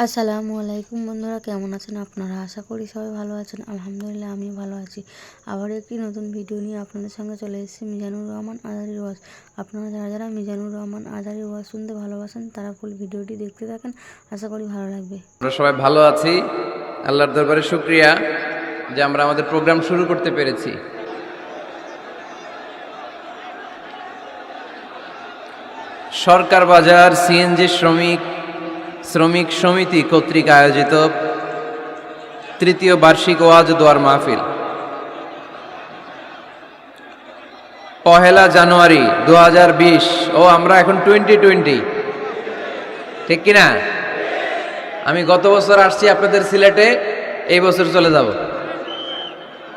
আসসালামু আলাইকুম বন্ধুরা, কেমন আছেন আপনারা? আশা করি সবাই ভালো আছেন। আলহামদুলিল্লাহ আমি ভালো আছি। আবার একটি নতুন ভিডিও নিয়ে আপনাদের সঙ্গে চলে এসেছি মিজানুর রহমান আজারির ওয়াজ। আপনারা যারা যারা মিজানুর রহমান আজারির ওয়াজ শুনতে ভালোবাসেন তারা ফুল ভিডিওটি দেখতে থাকেন, আশা করি ভালো লাগবে। আমরা সবাই ভালো আছি। আল্লাহর দরবারে শুকরিয়া যে আমরা আমাদের প্রোগ্রাম শুরু করতে পেরেছি। সরকার বাজার সিএনজি শ্রমিক সমিতি কর্তৃক আয়োজিত তৃতীয় বার্ষিক ওয়াজ দোয়ার মাহফিল 1 জানুয়ারি 2020। আমরা এখন 2020, ঠিক কিনা? আমি গত বছর আসছি আপনাদের সিলেটে, এই বছর চলে যাব।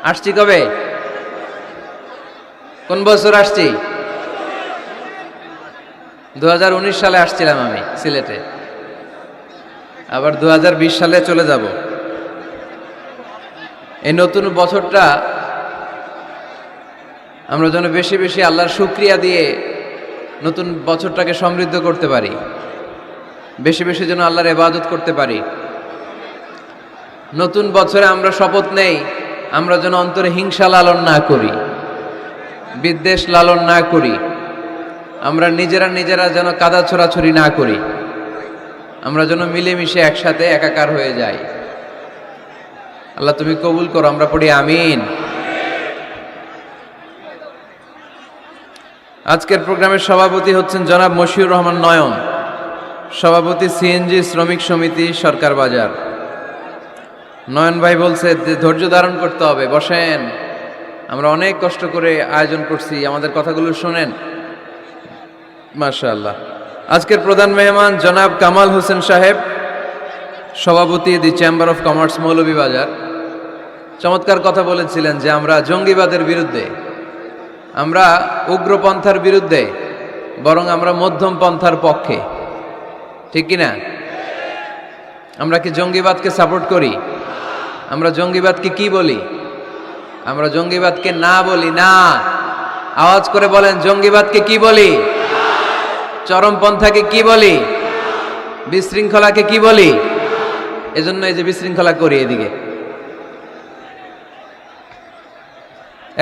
আসছি কবে? কোন বছর আসছি? 2019 সালে আসছিলাম আমি সিলেটে, আবার 2020 সালে চলে যাব। এই নতুন বছরটা আমরা যেন বেশি বেশি আল্লাহর শুকরিয়া দিয়ে নতুন বছরটাকে সমৃদ্ধ করতে পারি, বেশি বেশি যেন আল্লাহর ইবাদত করতে পারি। নতুন বছরে আমরা শপথ নেই, আমরা যেন অন্তরে হিংসা লালন না করি, বিদ্বেষ লালন না করি, আমরা নিজেরা যেন কাদা ছোড়াছুরি না করি, আমরা যেন মিলেমিশে একসাথে একাকার হয়ে যাই। আল্লাহ তুমি কবুল করো, আমরা পড়ি আমিন। আজকের প্রোগ্রামের সভাপতি হচ্ছেন জনাব মশিউর রহমান নয়ন, সভাপতি সিএনজি শ্রমিক সমিতি সরকার বাজার। নয়ন ভাই বলছে যে ধৈর্য ধারণ করতে হবে, বসেন, আমরা অনেক কষ্ট করে আয়োজন করছি, আমাদের কথাগুলো শোনেন। মাশাআল্লাহ। আজকের প্রধান মেহমান জনাব কামাল হোসেন সাহেব, সভাপতি দি চেম্বার অফ কমার্স মৌলভীবাজার। চমৎকার কথা বলেছিলেন যে আমরা জঙ্গিবাদের বিরুদ্ধে, আমরা উগ্রপন্থার বিরুদ্ধে, বরং আমরা মধ্যম পন্থার পক্ষে, ঠিক কিনা? আমরা কি জঙ্গিবাদকে সাপোর্ট করি? আমরা জঙ্গিবাদকে কি বলি? আমরা জঙ্গিবাদকে না বলি না। আওয়াজ করে বলেন, জঙ্গিবাদকে কি বলি? চরমপন্থাকে কি বলি? বিশৃঙ্খলাকে কি বলি? এজন্য এই যে বিশৃঙ্খলা করি এদিকে।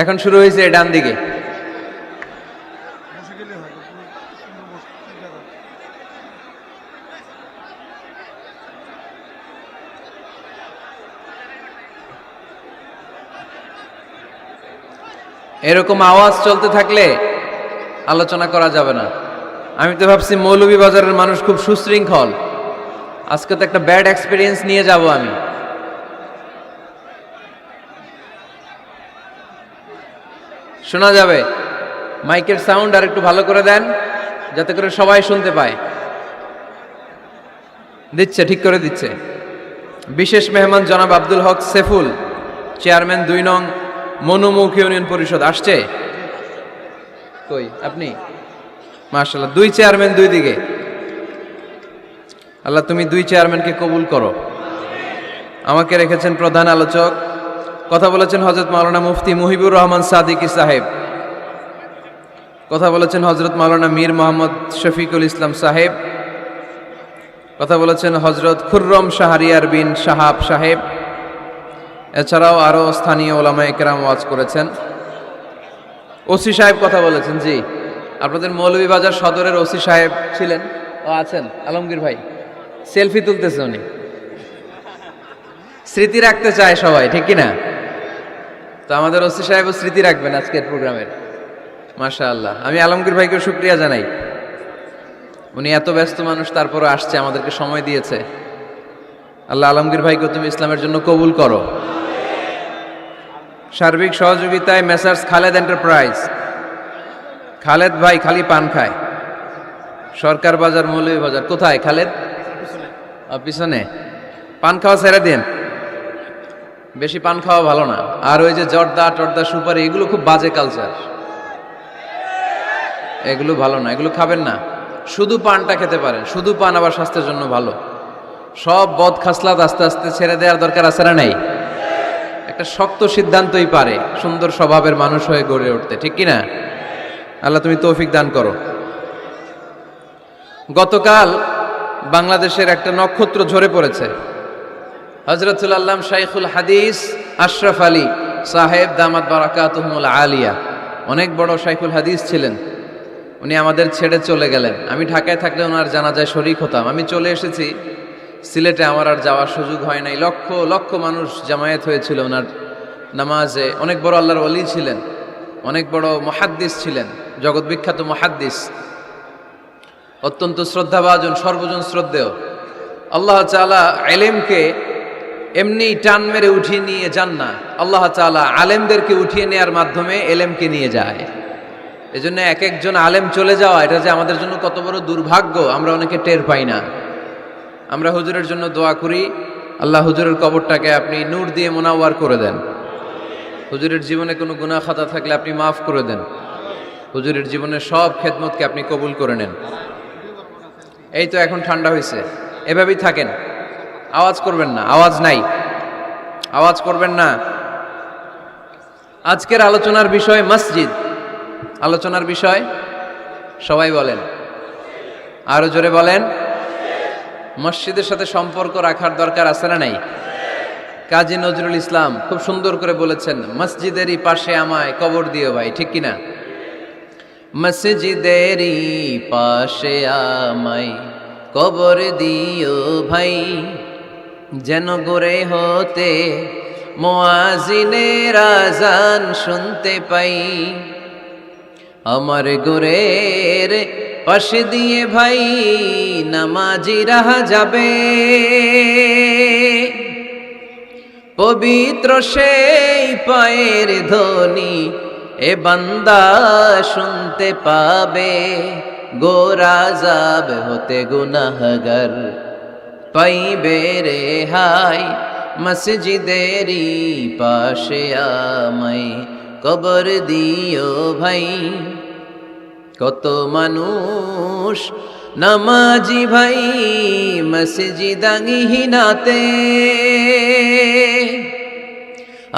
এখন শুরু হয়েছে ডান দিকে। এরকম আওয়াজ চলতে থাকলে আলোচনা করা যাবে না। আমি তো ভাবছি মৌলভীবাজারের মানুষ খুব সুশৃঙ্খল, আজকে তো একটা ব্যাড এক্সপিরিয়েন্স নিয়ে যাব আমি। শোনা যাবে? মাইকের সাউন্ড আর একটু ভালো করে দেন, যাতে করে সবাই শুনতে পায়। দিচ্ছে, ঠিক করে দিচ্ছে। বিশেষ মেহমান জনাব আব্দুল হক সেফুল, চেয়ারম্যান 2 নং মনুমুখ ইউনিয়ন পরিষদ। আসছে? কই আপনি? মাশাআল্লাহ, 2 চেয়ারম্যান 2 দিকে। আল্লাহ তুমি 2 চেয়ারম্যানকে কবুল করো। আমাকে রেখেছেন প্রধান আলোচক, কথা বলেছেন হযরত মাওলানা মুফতি মুহিবুর রহমান সাদিকী সাহেব, কথা বলেছেন হযরত মাওলানা মীর মোহাম্মদ শফিকুল ইসলাম সাহেব, কথা বলেছেন হযরত খুররম শাহরিয়ার বিন শাহাব সাহেব। এছাড়াও আরো স্থানীয় ওলামায়ে কেরাম ওয়াজ করেছেন। ওসি সাহেব কথা বলেছেন। জি, আপনাদের মৌলভীবাজার সদরের ওসি সাহেব ছিলেন, ও আছেন, আলমগীর ভাই সেলফি তুলতেছে, উনি স্মৃতি রাখতে চায় সবাই, ঠিক কিনা? তো আমাদের ওসি সাহেবও স্মৃতি রাখবেন আজকের প্রোগ্রামের। মাশাআল্লাহ, আমি আলমগীর ভাইকে শুকরিয়া জানাই, উনি এত ব্যস্ত মানুষ তারপরও আসছে, আমাদেরকে সময় দিয়েছে। আল্লাহ আলমগীর ভাইকে তুমি ইসলামের জন্য কবুল করো। সার্বিক সহযোগিতায় মেসার্স খালেদ এন্টারপ্রাইজ, খালেদ ভাই খালি পান খায়, সরকার বাজার মৌলভীবাজার। কোথায় খালেদ? পিছনে। পান খাওয়া ছেড়ে দেন, বেশি পান খাওয়া ভালো না। আর ওই যে জর্দা টর্দা সুপারি, এগুলো খুব বাজে কালচার, এগুলো ভালো না, এগুলো খাবেন না। শুধু পানটা খেতে পারেন, শুধু পান আবার স্বাস্থ্যের জন্য ভালো। সব বদ খাসলাত আস্তে আস্তে ছেড়ে দেওয়ার দরকার আছে না নেই? একটা শক্ত সিদ্ধান্তই পারে সুন্দর স্বভাবের মানুষ হয়ে গড়ে উঠতে, ঠিক কিনা? আল্লাহ তুমি তৌফিক দান করো। গতকাল বাংলাদেশের একটা নক্ষত্র ঝরে পড়েছে। হযরতুল আল্লাম শাইখুল হাদিস আশরাফ আলী সাহেব দামাত বারাকাতুহুল আলিয়া অনেক বড় শাইখুল হাদিস ছিলেন। উনি আমাদের ছেড়ে চলে গেলেন। আমি ঢাকায় থাকলে ওনার জানাজায় শরীক হতাম। আমি চলে এসেছি সিলেটে, আমার আর যাওয়ার সুযোগ হয় নাই। লক্ষ লক্ষ মানুষ জামায়াত হয়েছিল ওনার নামাজে। অনেক বড় আল্লাহর ওলি ছিলেন, অনেক বড় মুহাদ্দিস ছিলেন, জগৎ বিখ্যাত মুহাদ্দিস, অত্যন্ত শ্রদ্ধাভাজন, সর্বজন শ্রদ্ধেয়। আল্লাহ তাআলা ইলমকে এমনি টান মেরে উঠিয়ে নিয়ে যান না, আল্লাহ তাআলা আলেমদেরকে উঠিয়ে নেওয়ার মাধ্যমে ইলমকে নিয়ে যায়। এজন্য এক একজন আলেম চলে যাওয়া, এটা যে আমাদের জন্য কত বড় দুর্ভাগ্য আমরা অনেকে টের পাই না। আমরা হুজুরের জন্য দোয়া করি, আল্লাহ হুজুরের কবরটাকে আপনি নূর দিয়ে মুনাওয়ার করে দেন। হুজুরের জীবনে কোনো গুনাহ খাতা থাকলে আপনি মাফ করে দেন। হুজুরের জীবনের সব খেদমতকে আপনি কবুল করে নেন। এই তো এখন ঠান্ডা হয়েছে, এভাবেই থাকেন, আওয়াজ করবেন না, আওয়াজ নাই, আওয়াজ করবেন না। আজকের আলোচনার বিষয় মসজিদ। আলোচনার বিষয় সবাই বলেন, আরো জোরে বলেন। মসজিদের সাথে সম্পর্ক রাখার দরকার আছে না নাই? কাজী নজরুল ইসলাম খুব সুন্দর করে বলেছেন, মসজিদেরই পাশে আমায় কবর দিও ভাই, ঠিক কিনা? মসজিদেরই পাশে আমায় কবর দিও ভাই, যেন গড়ে হতে মুয়াজ্জিনের আযান শুনতে পাই। আমার গোরের পাশে দিয়ে ভাই নামাজিরা যাবে, পবিত্র সেই পায়ের ধ্বনি এ বান্দা শুনতে পাবে। গোরা যাব হতে গুনাহগার পাইবে রেহাই, মসজিদেরই পাশে আমায় কবর দিও ভাই। কত মানুষ নামাজি ভাই মসজিদাঙ্গিহীনাতে,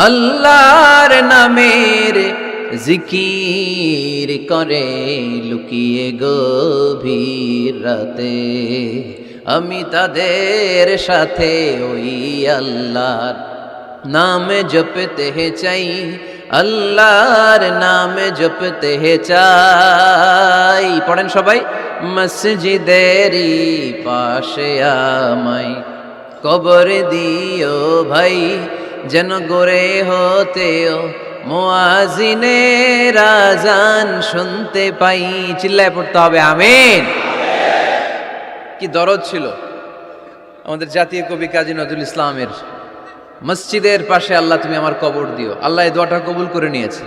আল্লাহর নামের জিকির করে লুকিয়ে গভীর রাতে। আমি তাদের সাথে ওই আল্লাহর নাম জপতে চাই, আল্লাহর নাম জপতে চাই। পড়েন সবাই, মসজিদেরই পাশে আমায় কবর দিও ভাই, যেন গড়ে হতেও মুয়াজ্জিনের আযান শুনতে পাই। চিল্লায় পড়তে হবে আমিন। কি দরদ ছিল আমাদের জাতীয় কবি কাজী নজরুল ইসলামের, মসজিদের পাশে আল্লাহ তুমি আমার কবর দিও। আল্লাহ এই দোয়াটা কবুল করে নিয়েছে,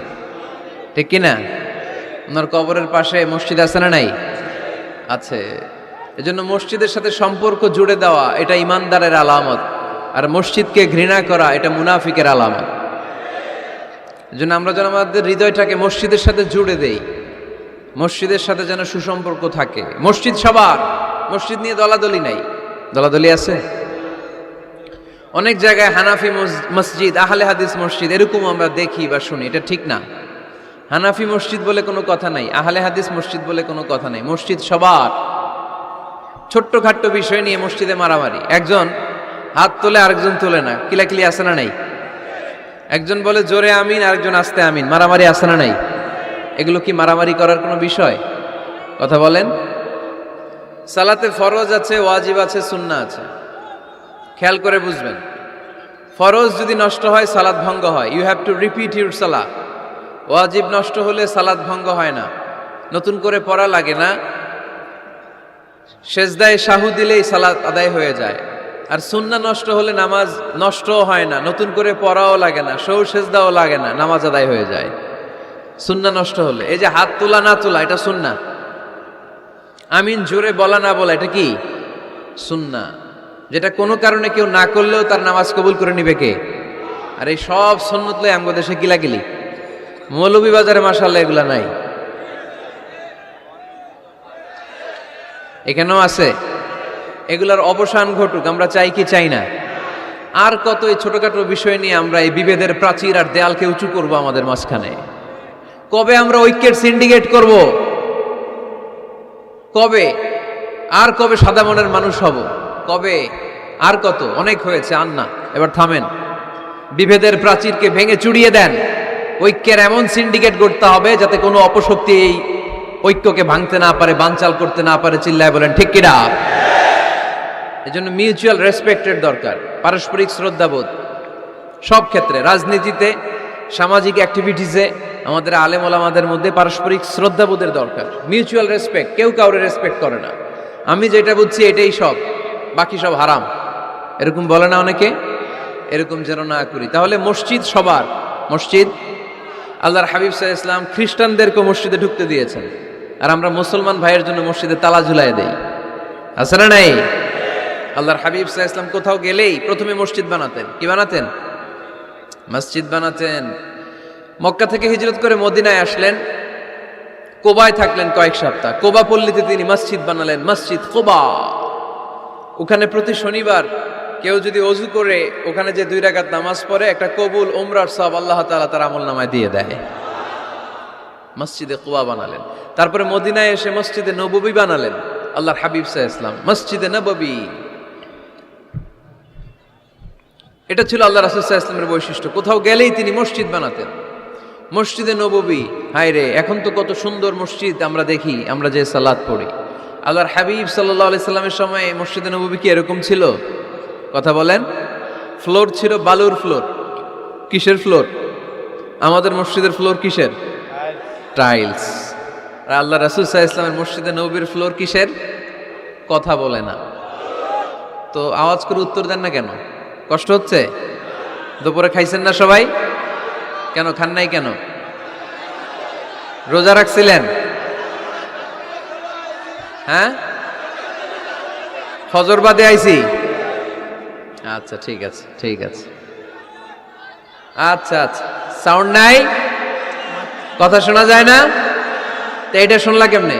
ঠিক কিনা? ওনার কবরের পাশে মসজিদ আছে না নাই? আছে। এজন্য মসজিদের সাথে সম্পর্ক জুড়ে দেওয়া এটা ইমানদারের আলামত, আর মসজিদকে ঘৃণা করা এটা মুনাফিকের আলামত। এজন্য আমরা যেন আমাদের হৃদয়টাকে মসজিদের সাথে জুড়ে দেই, মসজিদের সাথে যেন সুসম্পর্ক থাকে। মসজিদ সবার, মসজিদ নিয়ে দলাদলি নাই। দলাদলি আছে অনেক জায়গায়, হানাফি মসজিদ, আহলে হাদিস মসজিদ, এরকম আমরা দেখি বা শুনি, এটা ঠিক না। হানাফি মসজিদ বলে কোনো কথা নাই, আহলে হাদিস মসজিদ বলে কোনো কথা নাই। মসজিদ সবার। ছোট্টখাট্ট বিষয় নিয়ে মসজিদে মারামারি, একজন হাত তোলে আরেকজন তোলে না, কিলাকিলি আছে না নাই? একজন বলে জোরে আমিন, আরেকজন আস্তে আমিন, মারামারি আছে না নাই? এগুলো কি মারামারি করার কোনো বিষয়? কথা বলেন। সালাতে ফরজ আছে, ওয়াজিব আছে, সুন্নাহ আছে। খেয়াল করে বুঝবেন, ফরজ যদি নষ্ট হয় সালাত ভঙ্গ হয়, you have to repeat your সালাহ। ওয়াজিব নষ্ট হলে সালাত ভঙ্গ হয় না, নতুন করে পড়া লাগে না, সেজদায় সাহু দিলেই সালাত আদায় হয়ে যায়। আর সুন্নাহ নষ্ট হলে নামাজ নষ্টও হয় না, নতুন করে পড়াও লাগে না, সৌ সেজদাও লাগে না, নামাজ আদায় হয়ে যায় সুন্নাহ নষ্ট হলে। এই যে হাত তোলা না তোলা, এটা সুন্নাহ। আমিন জোরে বলা না বলা, এটা কি? সুন্নাহ। যেটা কোনো কারণে কেউ না করলেও তার নামাজ কবুল করে নিবে কে? আর এই সব সুন্নত লয়ে আমগো দেশে কিলাকিলি। মৌলভীবাজারে মাশাআল্লাহ এগুলা নাই, এখানেও আছে। এগুলার অবসান ঘটুক, আমরা চাই কি চাই না? আর কত এই ছোটখাটো বিষয় নিয়ে আমরা এই বিভেদের প্রাচীর আর দেয়ালকে উঁচু করব আমাদের মাঝখানে? কবে আমরা ঐক্যের সিন্ডিকেট করব? কবে? আর কবে সাদা মনের মানুষ হব? কবে? আর কত? অনেক হয়েছে, আর না, এবার থামেন। বিভেদের প্রাচীরকে ভেঙে চুড়িয়ে দেন। ঐক্যের এমন সিন্ডিকেট করতে হবে যাতে কোনো অপশক্তি এই ঐক্যকে ভাঙতে না পারে, বানচাল করতে না পারে। চিল্লায় বলেন ঠিক কিনা? এজন্য মিউচুয়াল রেসপেক্টের দরকার, পারস্পরিক শ্রদ্ধাবোধ সব ক্ষেত্রে, রাজনীতিতে, সামাজিক অ্যাক্টিভিটিসে আমাদের আলেম ওলামাদের মধ্যে পারস্পরিক শ্রদ্ধাবোধের দরকার, মিউচুয়াল রেসপেক্ট। কেউ কাউরে রেসপেক্ট করে না, আমি যেটা বুঝছি এটাই সব, বাকি সব হারাম, এরকম বলে না অনেকে? এরকম যেন না করি। তাহলে মসজিদ সবার, মসজিদ আল্লাহর হাবিব সাল্লাল্লাহু আলাইহি ওয়াসাল্লাম খ্রিস্টানদেরকে মসজিদে ঢুকতে দিয়েছেন, আর আমরা মুসলমান ভাইয়ের জন্য মসজিদে তালা ঝুলাই দেই, আছে না নাই? আল্লাহর হাবিব সাল্লাল্লাহু আলাইহি ওয়াসাল্লাম কোথাও গেলেই প্রথমে মসজিদ বানাতেন। কি বানাতেন? মসজিদ বানাতেন। মক্কা থেকে হিজরত করে মদিনায় আসলেন, কোবায় থাকলেন কয়েক সপ্তাহ। কোবা পল্লীতে তিনি মসজিদ বানালেন, মসজিদ কোবা। ওখানে প্রতি শনিবার কেউ যদি অজু করে ওখানে যে 2 রাকাত নামাজ পড়ে, একটা কবুল উমরার সওয়াব আল্লাহ তাআলা তার আমলনামায় দিয়ে দেয়। মসজিদে কোবা বানালেন। তারপরে মদিনায় এসে মসজিদে নববী বানালেন আল্লাহর হাবিব সাল্লাল্লাহু আলাইহি ওয়াসাল্লাম, মসজিদে নববী। এটা ছিল আল্লাহ রাসূল সাল্লাল্লাহু আলাইহি ওয়াসাল্লামের বৈশিষ্ট্য। কোথাও গেলেই তিনি মসজিদ বানাতেন, মসজিদে নববী। হায় রে, এখন তো কত সুন্দর মসজিদ আমরা দেখি, আমরা যে সালাত পড়ি। আল্লাহর হাবিব সাল্লাল্লাহু আলাইহি সাল্লামের সময় মসজিদে নববী কি এরকম ছিল? কথা বলেন। ফ্লোর ছিল বালুর ফ্লোর। কিসের ফ্লোর? আমাদের মসজিদের ফ্লোর কিসের? টাইলস। আর আল্লাহ রাসূল সাল্লাল্লাহু আলাইহি ওয়াসাল্লামের মসজিদে নববীর ফ্লোর কিসের? কথা বলে না তো আওয়াজ করে উত্তর দেন না কেন? কষ্ট হচ্ছে? দুপুরে খাইছেন না সবাই? কেন খান নাই কেন? রোজা রাখছিলেন? হ্যাঁ, ফজর বাদে আইছি। আচ্ছা ঠিক আছে, ঠিক আছে। আচ্ছা আচ্ছা, সাউন্ড নাই, কথা শোনা যায় না? তো এটা শুনলা কেমনে?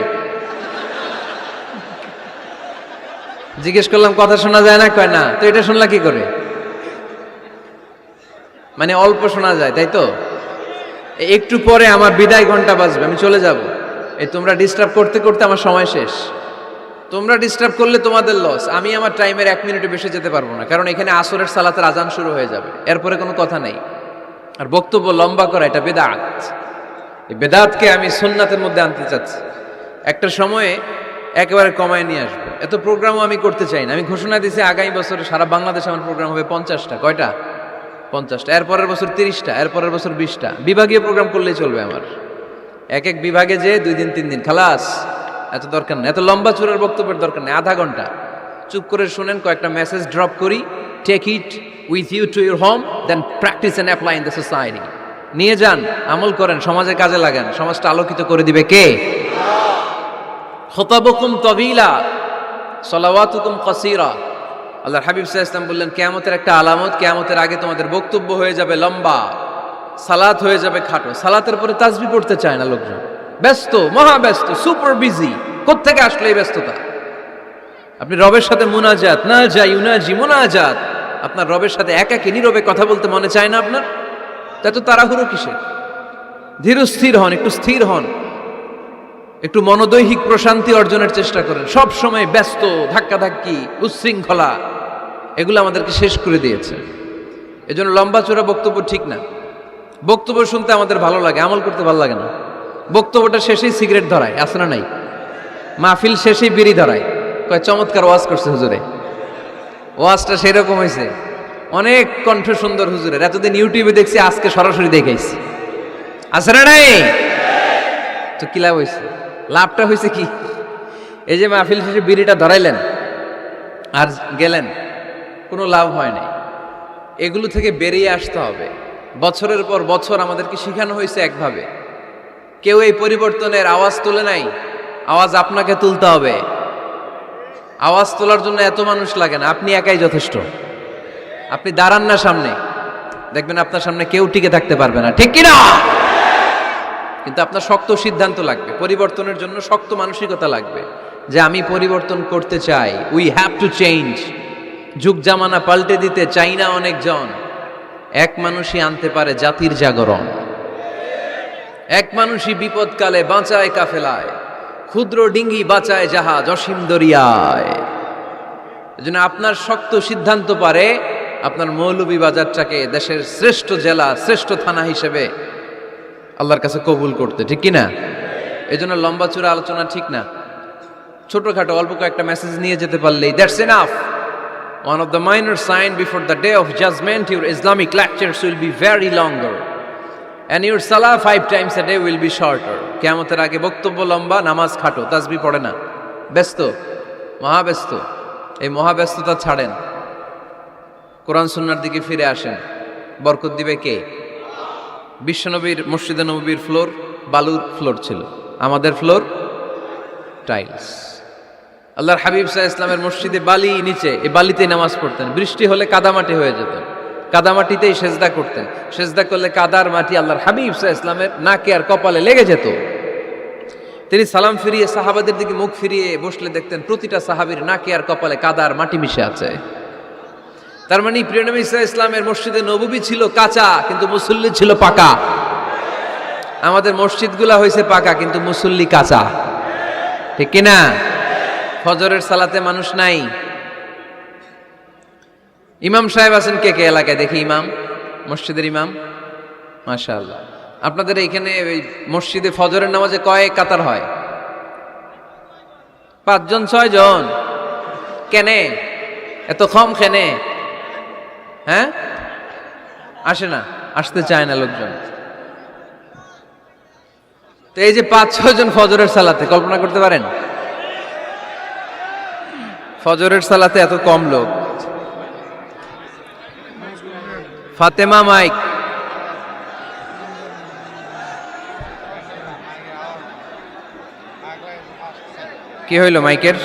জিজ্ঞেস করলাম কথা শোনা যায় না, কয় না। তো এটা শুনলা কি করে? মানে অল্প শোনা যায়, তাই তো? একটু পরে আমার বিদায় ঘন্টা বাজবে, আমি চলে যাব। এই তোমরা ডিস্টার্ব করতে করতে আমার সময় শেষ। তোমরা ডিস্টার্ব করলে তোমাদের লস। আমি আমার টাইমের 1 মিনিটে বেশি যেতে পারবো না, কারণ এখানে আসরের সালাতের আজান শুরু হয়ে যাবে, এরপরে কোনো কথা নেই। আর বক্তব্য লম্বা করা এটা বেদাত। এই বেদাতকে আমি সুন্নাতের মধ্যে আনতে চাচ্ছি। একটা সময়ে একেবারে কমায় নিয়ে আসবো। এত প্রোগ্রামও আমি করতে চাই না। আমি ঘোষণা দিয়েছি আগামী বছরে সারা বাংলাদেশে আমার প্রোগ্রাম হবে 50টা। কয়টা? 50টা। এরপরের বছর 30টা, এরপরের বছর 20টা। বিভাগীয় প্রোগ্রাম করলেই চলবে আমার। এক এক বিভাগে যে 2 দিন 3 দিন খালাস। এত দরকার নেই, এত লম্বা চূড়ার বক্তব্যের দরকার নেই। আধা ঘন্টা চুপ করে শুনেন, কয়েকটা মেসেজ ড্রপ করি, take it with you to your home, then practice and apply in the society. নিয়ে যান, আমল করেন, সমাজে কাজে লাগান। সমাজটা আলোকিত করে দিবে কে? খুতাবুকুম তাবিলা সালাওয়াতুকুম কাসীরা। আল্লাহর হাবিব সাল্লাল্লাহু আলাইহি ওয়াসাল্লাম বললেন, কিয়ামতের একটা আলামত, কিয়ামতের আগে তোমাদের বক্তব্য হয়ে যাবে লম্বা, সালাত হয়ে যাবে খাটো। সালাতের পরে তাসবিহ পড়তে চায় না লোকজন, ব্যস্ত, মহা ব্যস্ত, সুপার বিজি। কোত্থেকে আসলে এই ব্যস্ততা? আপনি রবের সাথে মুনাজাত, না যাই ইউনাজি মুনাজাত, আপনার রবের সাথে একাকী নীরবে কথা বলতে মনে চায় না আপনার? তা তো তাড়াহুড়ো কিসের? ধীর স্থির হন, একটু স্থির হন, একটু মনোদৈহিক প্রশান্তি অর্জনের চেষ্টা করেন। সব সময় ব্যস্ত, ধাক্কাধাক্কি, উচ্ছৃঙ্খলা, এগুলো আমাদেরকে শেষ করে দিয়েছে। এজন্য লম্বা চূড়া বক্তব্য ঠিক না। বক্তব্য শুনতে আমাদের ভালো লাগে, আমল করতে ভালো লাগে না। বক্তব্যটা শেষেই সিগারেট ধরায়, আছে না নাই? মাহফিল শেষেই বিড়ি ধরায়, কয় চমৎকার ওয়াজ করছে হুজুরে। ওয়াজটা সেরকম হয়েছে, অনেক কণ্ঠ সুন্দর হুজুরের। এতদিন ইউটিউবে দেখছি, আজকে সরাসরি দেখাইছি, আছে না নাই? তো কি লাভ হয়েছে? লাভটা হয়েছে কি? এই যে মাহফিল শেষে বিড়িটা ধরাইলেন আর গেলেন, কোনো লাভ হয় নাই। এগুলো থেকে বেরিয়ে আসতে হবে। বছরের পর বছর আমাদেরকে শেখানো হয়েছে একভাবে, কেউ এই পরিবর্তনের আওয়াজ তুলে নাই। আওয়াজ আপনাকে তুলতে হবে। আওয়াজ তোলার জন্য এত মানুষ লাগে না, আপনি একাই যথেষ্ট। আপনি দাঁড়ান না সামনে, দেখবেন আপনার সামনে কেউ টিকে থাকতে পারবে না, ঠিক কিনা? কিন্তু আপনার শক্ত সিদ্ধান্ত লাগবে, পরিবর্তনের জন্য শক্ত মানসিকতা লাগবে, যে আমি পরিবর্তন করতে চাই। We have to change. যুগ জামানা পাল্টে দিতে চাই না অনেকজন। এক মানুষই আনতে পারে জাতির জাগরণ। এক মানুষই বিপদকালে বাঁচায় কাফেলায়। ক্ষুদ্র ডিঙ্গি বাঁচায় জাহাজ অসীম দরিয়ায়। এজন্য আপনার শক্ত সিদ্ধান্ত পারে আপনার মৌলভীবাজারটাকে দেশের শ্রেষ্ঠ জেলা, শ্রেষ্ঠ থানা হিসেবে আল্লাহর কাছে কবুল করতে, ঠিক কিনা? এজন্য লম্বা চূড়া আলোচনা ঠিক না। ছোটখাটো অল্প কয়েকটা মেসেজ নিয়ে যেতে পারলেই that's enough. One of the minor sign before the day of judgment, your Islamic lectures will be very longer and your salah 5 times a day will be shorter. কিয়ামতের আগে বক্তব্য লম্বা, নামাজ খাটো, তাসবিহ পড়ে না, ব্যস্ত, মহাব্যস্ত। এই মহাব্যস্ততা ছাড়েন, কোরআন সুন্নাহর দিকে ফিরে আসেন। বরকত দিবে কে? বিশ্বনবীর মসজিদে নববীর ফ্লোর বালুর ফ্লোর ছিল, আমাদের ফ্লোর টাইলস। আল্লাহর হাবিব সাল্লাল্লাহু আলাইহি ইসলামের মসজিদে বালি নিচে, এই বালিতেই নামাজ পড়তেন। বৃষ্টি হলে কাদামাটি হয়ে যেত, কাদামাটিতেই সেজদা করতেন। সেজদা করলে কাদার মাটি আল্লাহর হাবিব সাল্লাল্লাহু আলাইহি ইসলামের নাকে আর কপালে লেগে যেত। তিনি সালাম ফিরিয়ে সাহাবাদের দিকে মুখ ফিরিয়ে বসলে দেখতেন প্রতিটা সাহাবীর নাকে আর কপালে কাদার মাটি মিশে আছে। তার মানে প্রিয় নবী সাল্লাল্লাহু আলাইহি ইসলামের মসজিদে নববী ছিল কাঁচা, কিন্তু মুসল্লি ছিল পাকা। আমাদের মসজিদগুলা হয়েছে পাকা, কিন্তু মুসল্লি কাঁচা, ঠিক কিনা? ফজরের সালাতে মানুষ নাই। ইমাম সাহেব আছেন কে কে এলাকায়? দেখি ইমাম, মসজিদের ইমাম, মাশাআল্লাহ। আপনাদের এইখানে ওই মসজিদে ফজরের নামাজে কয় কাতার হয়? 5 জন 6 জন। কেনে এত কম? কেনে? হ্যাঁ, আসে না, আসতে চায় না লোকজন। তো এই যে 5-6 জন ফজরের সালাতে, কল্পনা করতে পারেন ফজরের সালাতে এত কম লোক? ফাতেমা মাইক, কি হইল মাইকের?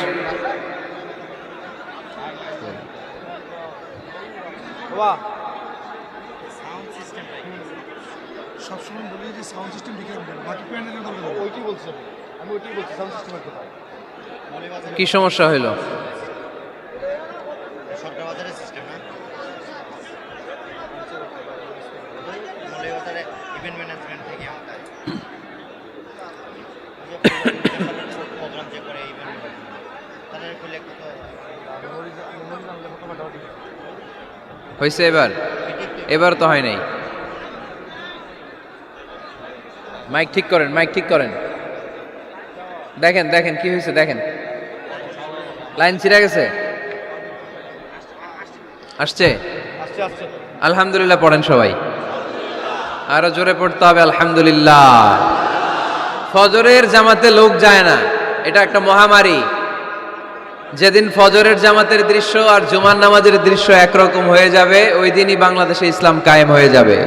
সবসময় বলি যে সাউন্ড সিস্টেম ঠিক রাখবেন, বাকি প্যানেলের দরকার নেই। ওইটাই বলছি আমি ওইটাই বলছি, সাউন্ড সিস্টেম রাখতে হবে। কি সমস্যা হইল? সরকার বাজারের সিস্টেম না, মৌলভীবাজারে ইভেন্ট ম্যানেজমেন্ট থেকে আমাদের প্রোগ্রাম যে করে ইভেন্ট তাদের খুলে কত হয়েছে এবার? এবার তো হয় নাই। মাইক ঠিক করেন, মাইক ঠিক করেন। দেখেন দেখেন কি হয়েছে, দেখেন লাইন ছিঁড়ে গেছে। আসছে? আলহামদুলিল্লাহ পড়েন সবাই, আরো জোরে পড়তে হবে আলহামদুলিল্লাহ। ফজরের জামাতে লোক যায় না, এটা একটা মহামারী। যেদিন ফজরের জামাতের দৃশ্য আর জুমার নামাজের দৃশ্য একরকম হয়ে যাবে, ওই দিনই বাংলাদেশে ইসলাম কায়েম হয়ে যাবে।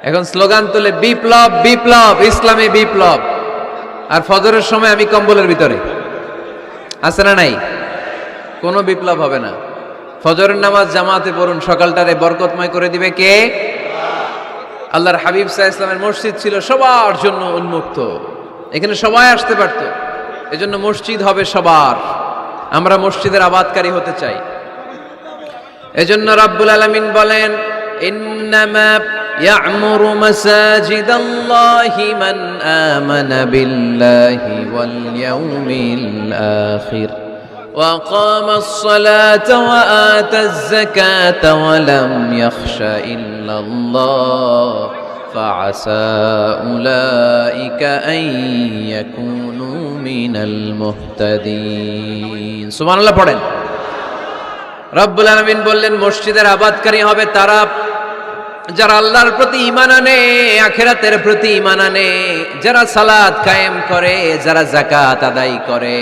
এখন স্লোগান তুলে বিপ্লব বিপ্লব, ইসলামী বিপ্লব। আর ফজরের সময় আমি কম্বলের ভিতরে, আছে না নাই? কোনো বিপ্লব হবে না। ফজরের নামাজ জামাতে পড়ুন, সকালটারে বরকতময় করে দিবে কে? আল্লাহর হাবিব সাল্লাল্লাহু আলাইহি ইসলামের মসজিদ ছিল সবার জন্য উন্মুক্ত, এখানে সবাই আসতে পারত। এজন্য মসজিদ হবে সবার। আমরা মসজিদের আবাদকারী হতে চাই। এজন্য রাব্বুল আলামিন বলেন, ইন্নামা ইয়া'মুরু মাসাজিদাল্লাহি মান আমানা বিল্লাহি ওয়াল ইয়াউমিল আখির ওয়া আকামাস সালাতা ওয়া আতাজ যাকাতা ওয়া লাম ইয়াখশা ইল্লাল্লাহ فعسى أولئك أن يكونوا من المهتدين سبحان الله পড়েন। রব্বুল আলামিন বললেন মসজিদের আবাদকারী হবে তারা যারা আল্লাহর প্রতি ঈমান আনে, আখিরাতের প্রতি ঈমান আনে, যারা সালাত কায়েম করে, যারা যাকাত আদায় করে,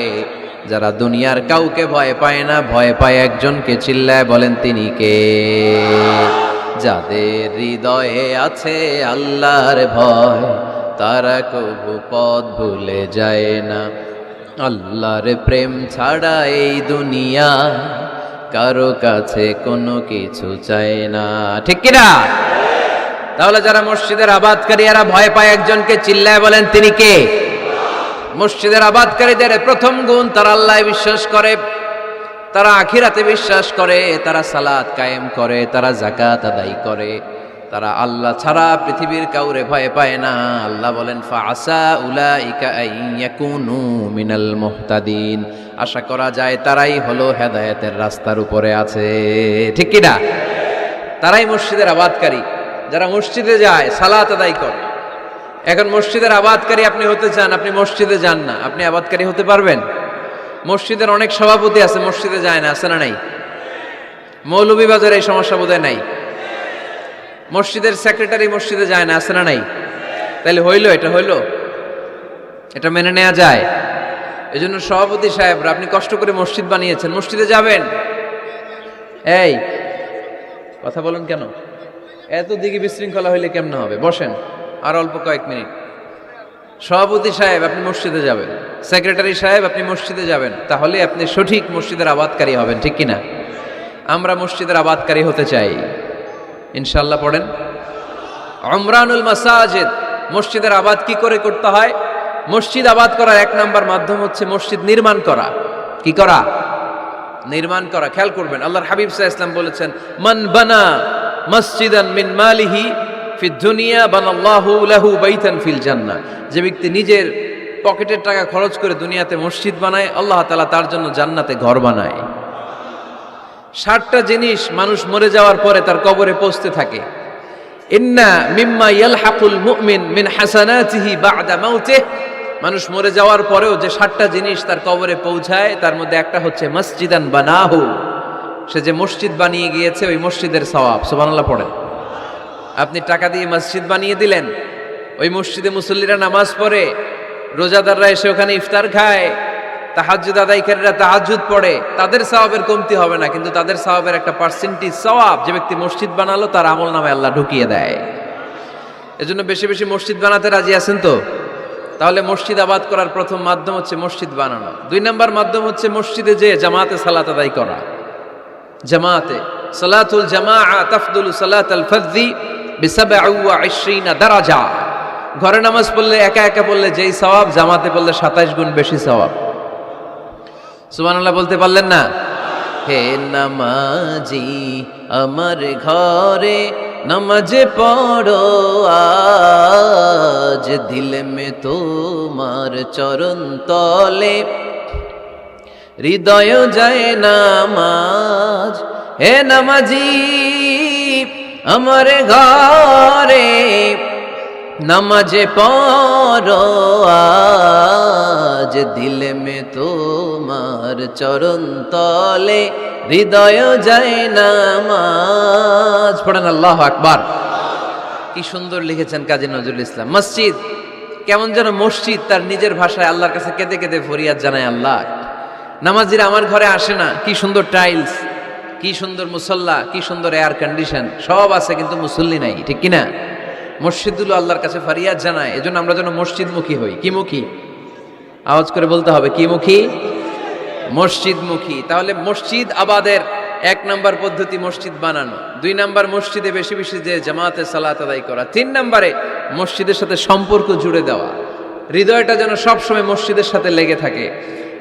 যারা দুনিয়ার কাউকে ভয় পায় না, ভয় পায় একজনকে। চিল্লায় বলেন তিনি কে? যাদের হৃদয়ে আছে আল্লাহর ভয়, তারা কবু পথ ভুলে যায় না। আল্লাহর প্রেম ছাড়া এই দুনিয়া কারো কাছে কোনো কিছু চায় না, ঠিক কিনা? তাহলে যারা মসজিদের আবাদকারী এরা ভয় পায় একজনকে। চিল্লায় বলেন তিনি কে? মসজিদের আবাদকারীদের প্রথম গুণ, তারা আল্লাহ বিশ্বাস করে, তারা আখিরাতে বিশ্বাস করে, তারা সালাত কায়েম করে, তারা যাকাত আদায় করে, তারা আল্লাহ ছাড়া পৃথিবীর কাউরে ভয় পায় না। আল্লাহ বলেন ফাআসা উলাইকা আইয়াকুনু মিনাল মুহতাদিন, আশা করা যায় তারাই হলো হেদায়েতের রাস্তার উপরে আছে। ঠিক কি না? তারাই মসজিদের আবাদকারী, যারা মসজিদে যায় সালাত আদায় করে। এখন মসজিদের আবাদকারী আপনি হতে চান, আপনি মসজিদে যান না, আপনি আবাদকারী হতে পারবেন? মসজিদের অনেক সভাপতি আছে মসজিদে যায় না, আছে না নাই? মৌলভীবাজারে এই সমস্যা বোধহয় নাই। মসজিদের সেক্রেটারি মসজিদে যায় না, আছে না নাই? তাহলে হইলো, এটা হইলো, এটা মেনে নেওয়া যায়? এই জন্য সভাপতি সাহেবরা, আপনি কষ্ট করে মসজিদ বানিয়েছেন, মসজিদে যাবেন। এই কথা বলেন কেন? এত দিকে বিশৃঙ্খলা হইলে কেমন হবে? বসেন আর অল্প কয়েক মিনিট। সভাপতি সাহেব আপনি মসজিদে যাবেন, সেক্রেটারি সাহেব আপনি মসজিদে যাবেন, তাহলে আপনি সঠিক মসজিদের আবাদকারী হবেন। ঠিক কিনা? আমরা মসজিদের আবাদকারী হতে চাই ইনশাআল্লাহ। পড়েন উমরানুল মাসাজিদ। মসজিদের আবাদ কি করে করতে হয়? মসজিদ আবাদ করার এক নাম্বার মাধ্যম হচ্ছে মসজিদ নির্মাণ করা। কি করা? নির্মাণ করা। খেয়াল করবেন, আল্লাহর হাবিব সাল্লাল্লাহু আলাইহি ওয়াসাল্লাম বলেছেন, মান বানা মসজিদান মিন মালিহি ফিদ দুনিয়া বানাল্লাহু লাহু বাইতান ফিল জান্নাহ। যে ব্যক্তি নিজের পকেটের টাকা খরচ করে দুনিয়াতে মসজিদ বানায়, আল্লাহ তাআলা তার জন্য জান্নাতে ঘর বানায়। 60টা জিনিস মানুষ মরে যাওয়ার পরে তার কবরে পৌঁছতে থাকে। ইন্না মিম্মা ইয়ালহাকুল মুমিন মিন হাসানাতিহি বা'দা মাউতিহি। মানুষ মরে যাওয়ার পরেও যে 60টা জিনিস তার কবরে পৌঁছায়, তার মধ্যে একটা হচ্ছে মসজিদান বানাহু। সে যে মসজিদ বানিয়ে গিয়েছে, ওই মসজিদের সওয়াব। সুবহানাল্লাহ পড়েন। আপনি টাকা দিয়ে মসজিদ বানিয়ে দিলেন, ওই মসজিদে মুসল্লিরা নামাজ পড়ে, রোজাদাররা এসে ওখানে ইফতার খায়, তাহাজ্জুদ আদায়কারীরা তাহাজ্জুদ পড়ে, তাদের সওয়াবের কমতি হবে না, কিন্তু তাদের সওয়াবের একটা পার্সেন্টেজ সওয়াব যে ব্যক্তি মসজিদ বানালো তার আমল নামে আল্লাহ ঢুকিয়ে দেয়। এজন্য বেশি বেশি মসজিদ বানাতে রাজি আছেন তো? তাহলে মসজিদ আবাদ করার প্রথম মাধ্যম হচ্ছে মসজিদ বানানো। 2 নাম্বার মাধ্যম হচ্ছে মসজিদে যে জামাতে সালাত আদায় করা। জামাতে সালাতুল জামাআ তাফদুলু সালাতাল ফারদি বি27 দারাজা। ঘরে নামাজ পড়লে, একা একা পড়লে যেই সওয়াব, জামাতে পড়লে 27 গুণ বেশি সওয়াব। সুবহানাল্লাহ বলতে পারলেন না? হে নামাজি আমার ঘরে নামাজ পড়ো আজ, দিল মে তোমার চরণ তলে হৃদয় যায় নামাজ। হে নামাজি আমার ঘরে নামাজ পড়ো আজ, দিল মে তোমার চরণ তলে হৃদয় যায় নামাজ। পড়েন আল্লাহু আকবার। কি সুন্দর লিখেছেন কাজী নজরুল ইসলাম। মসজিদ কেমন যেন মসজিদ তার নিজের ভাষায় আল্লাহর কাছে কেঁদে কেঁদে ফরিয়াদ জানায়, আল্লাহ নামাজিরা আমার ঘরে আসে না, কি সুন্দর টাইলস, কি সুন্দর মুসল্লা, কি সুন্দর এয়ার কন্ডিশন, সব আছে কিন্তু মুসল্লি নাই। ঠিক কিনা? মসজিদগুলো আল্লাহর কাছে ফরিয়াদ জানায়। এজন্য আমরা যেন মসজিদমুখী হই। কি মুখী? আওয়াজ করে বলতে হবে, কি মুখী? মসজিদমুখী। তাহলে মসজিদ আবাদের 1 নাম্বার পদ্ধতি মসজিদ বানানো। 2 নাম্বার মসজিদে বেশি বেশি যে জামাতে সালাত আদায় করা। 3 নাম্বারে মসজিদের সাথে সম্পর্ক জুড়ে দেওয়া, হৃদয়টা যেন সবসময় মসজিদের সাথে লেগে থাকে।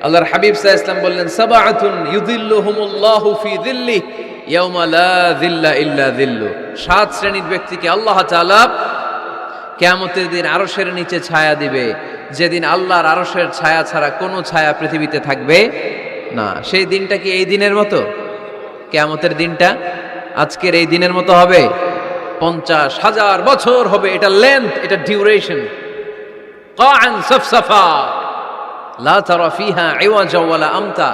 আল্লাহর হাবিব সাল্লাল্লাহু আলাইহি ওয়াসাল্লাম বললেন, সাবআতুন ইউযিল্লুহুমুল্লাহু ফি যিল্লিহি ইয়াওমা লা যিল্লা ইল্লা যিল্লু। 7 শ্রেণীর ব্যক্তিকে আল্লাহ তাআলা কিয়ামতের দিন আরশের নিচে ছায়া দিবে, যেদিন আল্লাহর আরশের ছায়া ছাড়া কোনো ছায়া পৃথিবীতে থাকবে না। সেই দিনটা কি এই দিনের মতো? কিয়ামতের দিনটা আজকের এই দিনের মতো হবে? 50,000 বছর হবে। এটা লেন্থ, এটা ডিউরেশন। কাআন সাফসাফা লা তারা ফিহা ইওয়াজা ওয়ালা আমতা।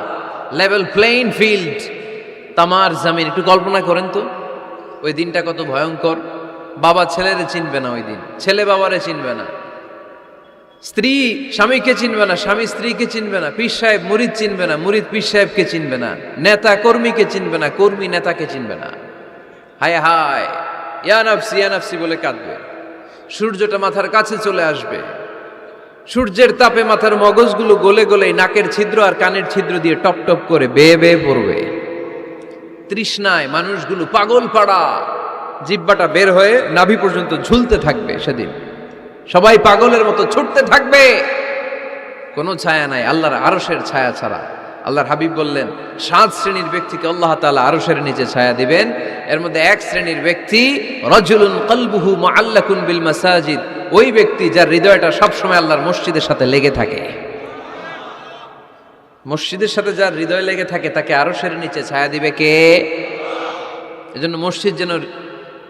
লেভেল প্লেইং ফিল্ড, তামার জমিন। একটু কল্পনা করেন তো ওই দিনটা কত ভয়ঙ্কর। বাবা ছেলেরে চিনবে না ওই দিন, ছেলে বাবারে চিনবে না, স্ত্রী স্বামীকে চিনবে না, স্বামী স্ত্রীকে চিনবে না, পীর সাহেব মুরিদ চিনবে না, মুরিদ পীর সাহেবকে চিনবে না, নেতা কর্মীকে চিনবে না, কর্মী নেতাকে চিনবে না। হায় হায়, ইয়া নাফসি বলে কাঁদবে। সূর্যটা মাথার কাছে চলে আসবে, সূর্যের তাপে মাথার মগজগুলো গলে গলে নাকের ছিদ্র আর কানের ছিদ্র দিয়ে টপ টপ করে বেয়ে বেয়ে পড়বে। তৃষ্ণায় মানুষগুলো পাগল পাড়া, জিহ্বাটা বের হয়ে নাভি পর্যন্ত ঝুলতে থাকবে। সেদিন সবাই পাগলের মতো ছুটতে থাকবে, কোনো ছায়া নাই আল্লাহর আরশের ছায়া ছাড়া। আল্লাহর হাবিব বললেন 7 শ্রেণীর ব্যক্তিকে আল্লাহ তাআলা আরশের নিচে ছায়া দিবেন। এর মধ্যে এক শ্রেণীর ব্যক্তি রাজুলুন কলবুহু মুআল্লাকুন বিল মাসাজিদ, ওই ব্যক্তি যার হৃদয়টা সবসময় আল্লাহর মসজিদের সাথে লেগে থাকে। মসজিদের সাথে যার হৃদয় লেগে থাকে তাকে আরশের নিচে ছায়া দিবে কে? এজন্য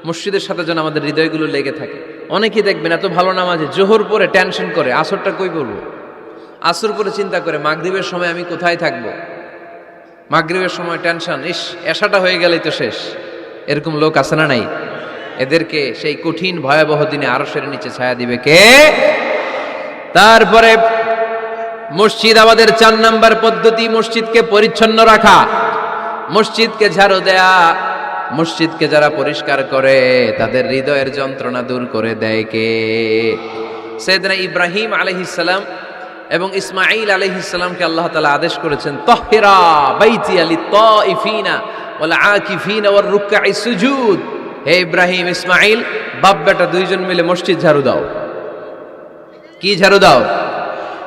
মসজিদের সাথে যেন আমাদের হৃদয়গুলো লেগে থাকে। অনেকেই দেখবেন এত ভালো নামাজে জোহর পরে টেনশন করে আসরটা কই পড়বো, আসর পরে চিন্তা করে মাগরিবের সময় আমি কোথায় থাকবো, মাগরিবের সময় টেনশন, ইস এশাটা হয়ে গেলেই তো শেষ। এরকম লোক আছে না নাই? এদেরকে সেই কঠিন ভয়াবহ দিনে আরশের নিচে ছায়া দিবে কে? তারপরে মসজিদ আমাদের 4 নাম্বার পদ্ধতি, মসজিদকে পরিচ্ছন্ন রাখা, মসজিদকে ঝাড়ু দেয়া। মসজিদকে যারা পরিষ্কার করে তাদের হৃদয়ের যন্ত্রণা দূর করে দেয় কে? সাইয়েদনা ইব্রাহিম আলাইহিস সালাম এবং ইসমাঈল আলাইহিস সালামকে আল্লাহ তাআলা আদেশ করেছেন তাহহিরা বাইতিয়া লিত-তাইফিনা ওয়াল আকিফিনা ওয়ার রুকআই সুজুদ। হে ইব্রাহিম ইসমাঈল, বাপ বেটা দুইজন মিলে মসজিদ ঝাড়ু দাও। কি ঝাড়ু দাও?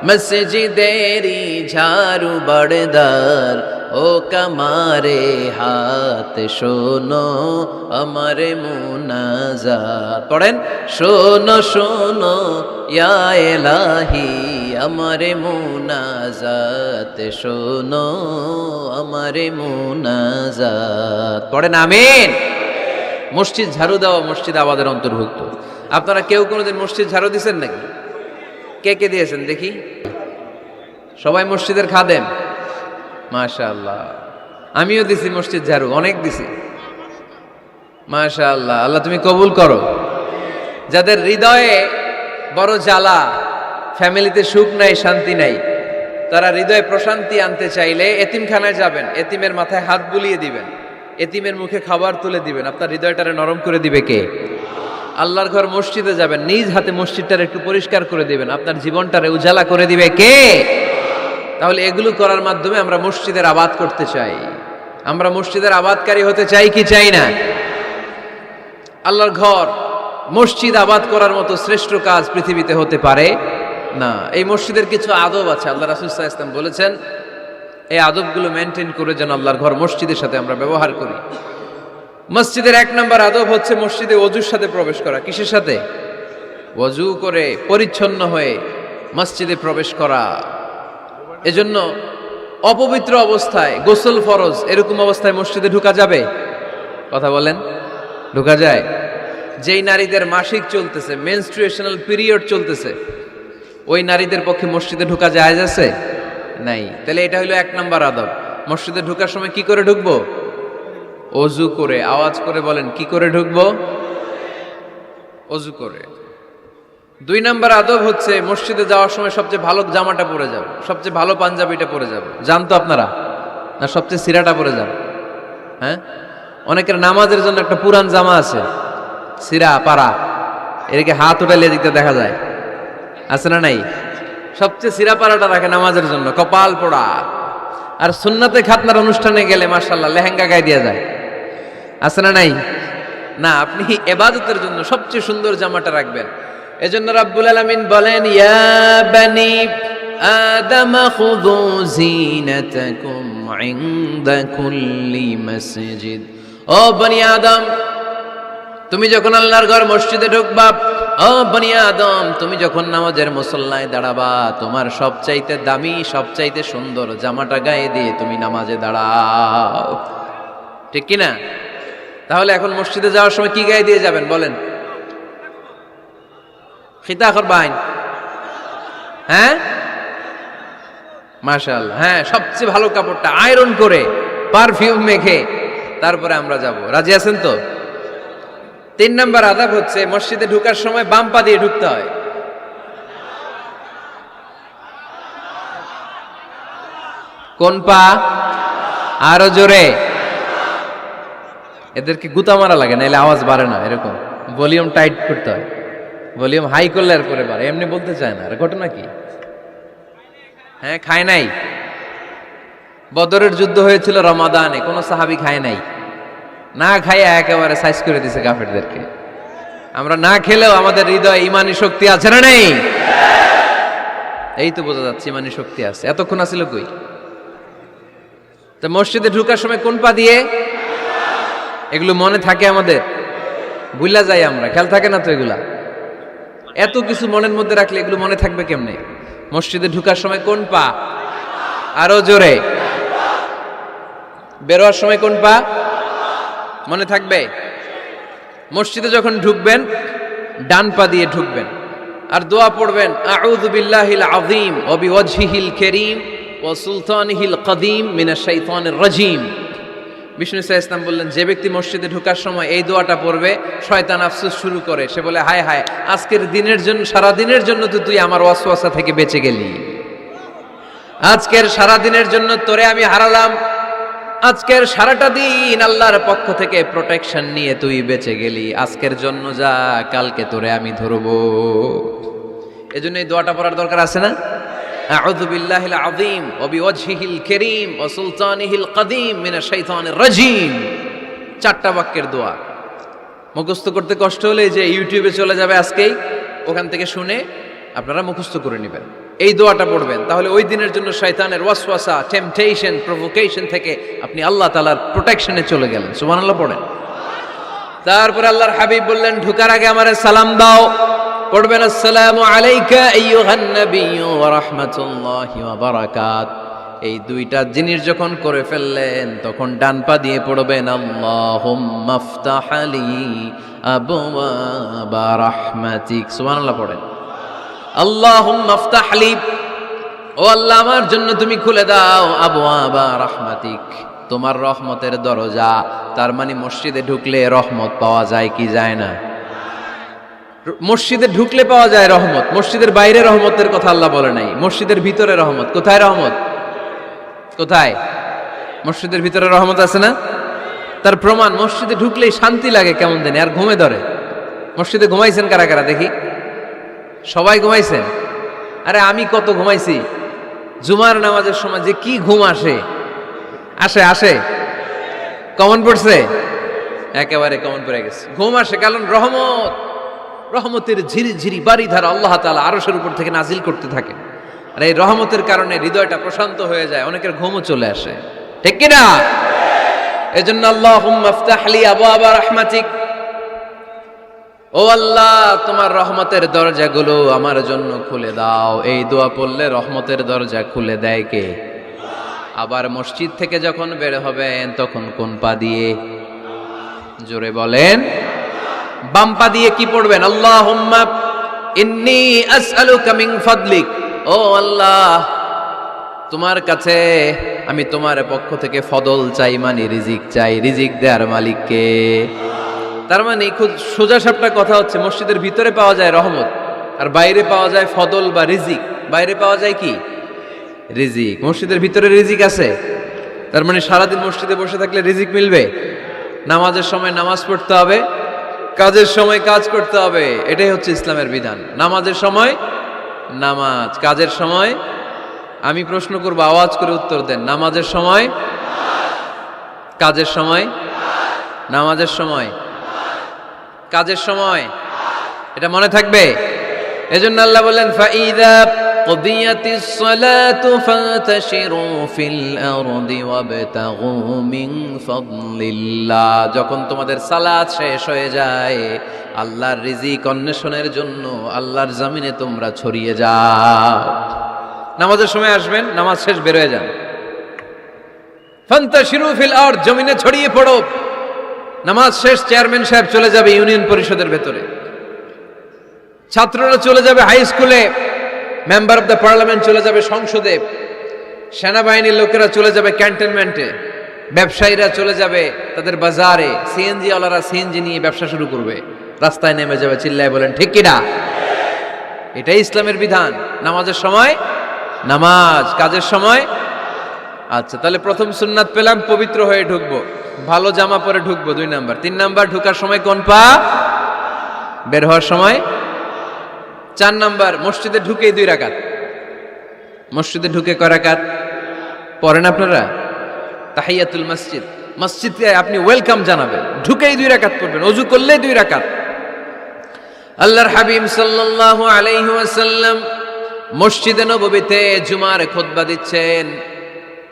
মসজিদেরি ঝাড়ু বড়দার ও কামারে হাত শোনো আমারে মুনাজাত। পড়েন, শোনো শোনো ইয়া ইলাহি আমারে মুনাজাত, শোনো আমারে মুনাজাত। পড়েন আমিন। মসজিদ ঝাড়ু দেওয়া মসজিদ আবাদের অন্তর্ভুক্ত। আপনারা কেউ কোনোদিন মসজিদ ঝাড়ু দিয়েছেন নাকি? কে কে দিয়েছেন দেখি? সবাই মসজিদের খাদেম? মাশাআল্লাহ। আমিও দিছি মসজিদ ঝাড়ু, অনেক দিছি। মাশাআল্লাহ, আল্লাহ তুমি কবুল করো। যাদের হৃদয়ে বড় জ্বালা, ফ্যামিলিতে সুখ নাই, শান্তি নাই, তারা হৃদয়ে প্রশান্তি আনতে চাইলে এতিমখানায় যাবেন, এতিমের মাথায় হাত বুলিয়ে দিবেন, এতিমের মুখে খাবার তুলে দিবেন, আপনার হৃদয়টারে নরম করে দিবে কে? আল্লাহর ঘর মসজিদে যাবেন, নিজ হাতে মসজিদটারে একটু পরিষ্কার করে দিবেন, আপনার জীবনটারে উজালা করে দিবে কে? তাহলে এগুলো করার মাধ্যমে আমরা মসজিদের আবাদ করতে চাই। আমরা মসজিদের আবাদকারী হতে চাই কি চাই না? আল্লাহর ঘর মসজিদ আবাদ করার মতো শ্রেষ্ঠ কাজ পৃথিবীতে হতে পারে না। এই মসজিদের কিছু আদব আছে, আল্লাহ রাসূল সাল্লাল্লাহু আলাইহি ওয়াসাল্লাম বলেছেন এই আদবগুলো মেনটেন করে যেন আল্লাহর ঘর মসজিদের সাথে আমরা ব্যবহার করি। মসজিদের 1 নম্বর আদব হচ্ছে মসজিদে ওযুর সাথে প্রবেশ করা। কিসের সাথে? ওযু করে পরিচ্ছন্ন হয়ে মসজিদে প্রবেশ করা। এজন্য অপবিত্র অবস্থায় গোসল ফরজ, এরকম অবস্থায় মসজিদে ঢোকা যাবে? কথা বলেন, ঢোকা যায়? যেই নারীদের মাসিক চলতেছে, মেনস্ট্রুয়েশনাল পিরিয়ড চলতেছে, ওই নারীদের পক্ষে মসজিদে ঢোকা জায়েজ আছে? নাই। তাহলে এটা হলো 1 নম্বর আদব। মসজিদে ঢোকার সময় কি করে ঢুকবো? ওযু করে। আওয়াজ করে বলেন, কি করে ঢুকবো? ওযু করে। 2 নম্বর আদব হচ্ছে মসজিদে যাওয়ার সময় সবচেয়ে ভালো জামাটা পরে যাব, সবচেয়ে ভালো পাঞ্জাবিটা পরে যাব। জানতো আপনারা? না সবচেয়ে সিরাটা পরে যাব? হ্যাঁ, অনেকের নামাজের জন্য একটা পুরান জামা আছে, সিরা পাড়া, এদিকে হাত উঠালে দিতে দেখা যায়, আছে না নাই? সবচেয়ে সিরা পাড়াটা রাখে নামাজের জন্য, কপাল পোড়া। আর সুন্নাতে খাতনার অনুষ্ঠানে গেলে মাশাআল্লাহ লেহেঙ্গা গায়ে দেওয়া যায়, আছে না নাই? না, আপনি ইবাদতের জন্য সবচেয়ে সুন্দর জামাটা রাখবেন। এজন্য রাব্বুল আলামিন বলেন, ইয়া বানি আদম খুযু জিনাতাকুম ইনদা কুল্লি মসজিদ। ও বনি আদম, তুমি যখন আল্লাহর ঘর মসজিদে ঢুকবা, ও বনি আদম তুমি যখন নামাজের মুসল্লায় দাঁড়াবা, তোমার সবচাইতে দামি, সবচাইতে সুন্দর জামাটা গায়ে দিয়ে তুমি নামাজে দাঁড়াও। ঠিক কি না? তাহলে এখন মসজিদে যাওয়ার সময় কি গায়ে দিয়ে যাবেন বলেন? খিতা করবেন? হ্যাঁ, মাশাআল্লাহ। হ্যাঁ, সবচেয়ে ভালো কাপড়টা আয়রন করে পারফিউম মেখে তারপরে আমরা যাব। রাজি আছেন তো? 3 নম্বর আদব হচ্ছে মসজিদে ঢোকার সময় বাম পা দিয়ে ঢুকতে হয়। কোন পা? আরো জোরে। এদেরকে গুতা মারা লাগে, নাহলে আওয়াজ বাড়ে না। এরকম ভলিউম টাইট করতে হয়, ভলিউম হাই করলে আর করে বাড়ে, এমনি বলতে চায় না। আর ঘটনা কি? হ্যাঁ, খায় নাই। বদরের যুদ্ধ হয়েছিল রমাদানে, কোন সাহাবী খায় নাই, না খাইয়া একেবারে সাইজ করে দিছে কাফেরদেরকে। আমরা না খেলেও আমাদের হৃদয়ে ইমানি শক্তি আছে না নেই? এই তো বোঝা যাচ্ছে ইমানি শক্তি আছে। এতক্ষণ আছিল কই? তো মসজিদে ঢোকার সময় কোন পা দিয়ে? এগুলো মনে থাকে আমাদের? ভুলা যাই আমরা, খেয়াল থাকে না তো এগুলা? এত কিছু মনের মধ্যে রাখলে এগুলো মনে থাকবে কেমনে? মসজিদে ঢোকার সময় কোন পা? আরো জোরে। বেরোয়ার সময় কোন পা? মনে থাকবে? মসজিদে যখন ঢুকবেন ডান পা দিয়ে ঢুকবেন, আর দোয়া পড়বেন আউযু বিল্লাহিল আযীম ওয়া বিওয়াজহিল কারীম ওয়া সুলতানিহিল কদীম মিনাশ শাইতানির রাজীম। বিষ্ণু ইসা ইসলাম বললেন, যে ব্যক্তি মসজিদে ঢোকার সময় এই দোয়াটা পড়বে, শয়তান আফসোস শুরু করে, সে বলে হায় হায়, আজকের দিনের জন্য, সারা দিনের জন্য তো তুই আমার ওয়াসওয়াসা থেকে বেঁচে গেলি, আজকের সারা দিনের জন্য তোরে আমি হারালাম, আজকের সারাটা দিন আল্লাহর পক্ষ থেকে প্রোটেকশন নিয়ে তুই বেঁচে গেলি, আজকের জন্য যা, কালকে তোরে আমি ধরবো। এজন্য এই দোয়াটা পড়ার দরকার আছে না? আউযু বিল্লাহিল আযীম ওয়া বিওয়াজহিল কারীম ওয়া সুলতানিহিল কদীম মিনাশ শাইতানির রাজীম। 4টা বাক্যের দোয়া। মুখস্থ করতে কষ্ট হলে যে ইউটিউবে চলে যাবে আজকেই, ওখান থেকে শুনে আপনারা মুখস্থ করে নেবেন, এই দোয়াটা পড়বেন, তাহলে ওই দিনের জন্য শয়তানের ওয়াসওয়াসা, টেম্পটেশন, প্রভোকেশন থেকে আপনি আল্লাহ তাআলার প্রোটেকশনে চলে গেলেন। সুবহানাল্লাহ পড়েন। তারপরে আল্লাহর হাবিব বললেন, ঢোকার আগে আমারে সালাম দাও। পড়বেন আসসালামু আলাইকা আইয়ুহান নাবিয়্যু ওয়া রাহমাতুল্লাহি ওয়া বারাকাত। এই দুইটা জিনিস যখন করে ফেললেন, তখন ডান পা দিয়ে পড়বেন আল্লাহুম্মা আফতাহ লি আবওয়াবা রাহমাতিক। সুবহানাল্লাহ পড়েন। আল্লাহুম্মা আফতাহ লি, ও আল্লাহ আমার জন্য তুমি খুলে দাও আবওয়াবা রাহমাতিক, তোমার রহমতের দরজা। তার মানে মসজিদে ঢুকলে রহমত পাওয়া যায় কি যায় না? মসজিদে ঢুকলে পাওয়া যায় রহমত, মসজিদের বাইরে রহমতের কথা আল্লাহ বলে নাই, মসজিদের ভিতরে রহমত। কোথায় রহমত? কোথায়? মসজিদের ভিতরে রহমত আছে না? তার প্রমাণ, মসজিদে ঢুকলেই শান্তি লাগে কেমন জানি, আর ঘুমে ধরে। মসজিদে ঘুমাইছেন কারা কারা দেখি? সবাই ঘুমাইছেন? আরে আমি কত ঘুমাইছি। জুমার নামাজের সময় যে কি ঘুম আসে, আসে আসে, কমন পড়ছে, একেবারে কমন পড়ে গেছে, ঘুম আসে। কারণ রহমত, রহমতের ঝিরি ঝিরি বাড়ি ধারা আল্লাহ তাআলা আরশের উপর থেকে নাজিল করতে থাকে, আর এই রহমতের কারণে হৃদয়টা প্রশান্ত হয়ে যায়, অনেকের ঘুমও চলে আসে, ঠিক কিনা? এজন্য আল্লাহুম্মা আফতাহ লি আবওয়াবা রাহমাতিক, ও আল্লাহ তোমার রহমতের দরজাগুলো আমার জন্য খুলে দাও। এই দোয়া পড়লে রহমতের দরজা খুলে দেয় কে? আবার মসজিদ থেকে যখন বের হবেন তখন কোন পা দিয়ে? জোরে বলেন। বাম পা দিয়ে কি পড়বেন? আল্লাহুম্মা ইন্নী আসআলুকা মিন ফাদলিক, ও আল্লাহ তোমার কাছে আমি তোমার পক্ষ থেকে ফদল চাই, মানে রিজিক চাই, রিজিক দেওয়ার মালিক কে? তার মানে খুব সোজা সাপটা কথা হচ্ছে, মসজিদের ভিতরে পাওয়া যায় রহমত, আর বাইরে পাওয়া যায় ফদল বা রিজিক। বাইরে পাওয়া যায় কি? রিজিক। মসজিদের ভিতরে রিজিক আছে, তার মানে সারাদিন মসজিদে বসে থাকলে রিজিক মিলবে। নামাজের সময় নামাজ পড়তে হবে, কাজের সময় কাজ করতে হবে, এটাই হচ্ছে ইসলামের বিধান। নামাজের সময় নামাজ, কাজের সময়, আমি প্রশ্ন করব আওয়াজ করে উত্তর দেন, নামাজের সময়, কাজের সময়, নামাজের সময়, কাজের সময়, এটা মনে থাকবে। এজন্য আল্লাহ বললেন ফাইদা কুদিয়াতিস সালাতু ফান্তাশিরু ফিল আরদি ওয়াবতাগু মিন ফাদলিল্লাহ, যখন তোমাদের সালাত শেষ হয়ে যায়, আল্লাহর রিজিক অন্বেষণের জন্য আল্লাহর জমিনে তোমরা ছড়িয়ে যাও। নামাজের সময় আসবেন, নামাজ শেষ বের হয়ে যান। ফান্তাশিরু ফিল আরদ, জমিনে ছড়িয়ে পড়ো। নামাজ শেষ, চেয়ারম্যান সাহেব চলে যাবে ইউনিয়ন পরিষদের ভেতরে, ছাত্ররা চলে যাবে হাই স্কুলে, মেম্বার অফ দ্য পার্লামেন্ট চলে যাবে সংসদে, সেনাবাহিনীর লোকেরা চলে যাবে ক্যান্টনমেন্টে, ব্যবসায়ীরা চলে যাবে তাদের বাজারে, সিএনজি ওয়ালারা সিএনজি নিয়ে ব্যবসা শুরু করবে, রাস্তায় নেমে যাবে, চিল্লায় বলেন ঠিক কিনা? এটাই ইসলামের বিধান। নামাজের সময় নামাজ, কাজের সময়। আচ্ছা, তাহলে প্রথম সুন্নাত পেলাম, পবিত্র হয়ে ঢুকবো, ভালো জামা পরে ঢুকবো, 2 নাম্বার। 3 নাম্বার, ঢুকার সময় কোন পা? বের হওয়ার সময়। 4 নাম্বার, মসজিদে ঢুকেই 2 রাকাত। মসজিদে ঢুকে কয় রাকাত পড়েন আপনারা? তাহিয়াতুল মসজিদ, মসজিদে আপনি ওয়েলকাম জানাবেন, ঢুকেই 2 রাকাত পড়বেন, ওযু করলে 2 রাকাত। আল্লাহর হাবিব সাল্লাল্লাহু আলাইহি ওয়াসাল্লাম মসজিদে নববীতে জুমার খুতবা দিচ্ছেন,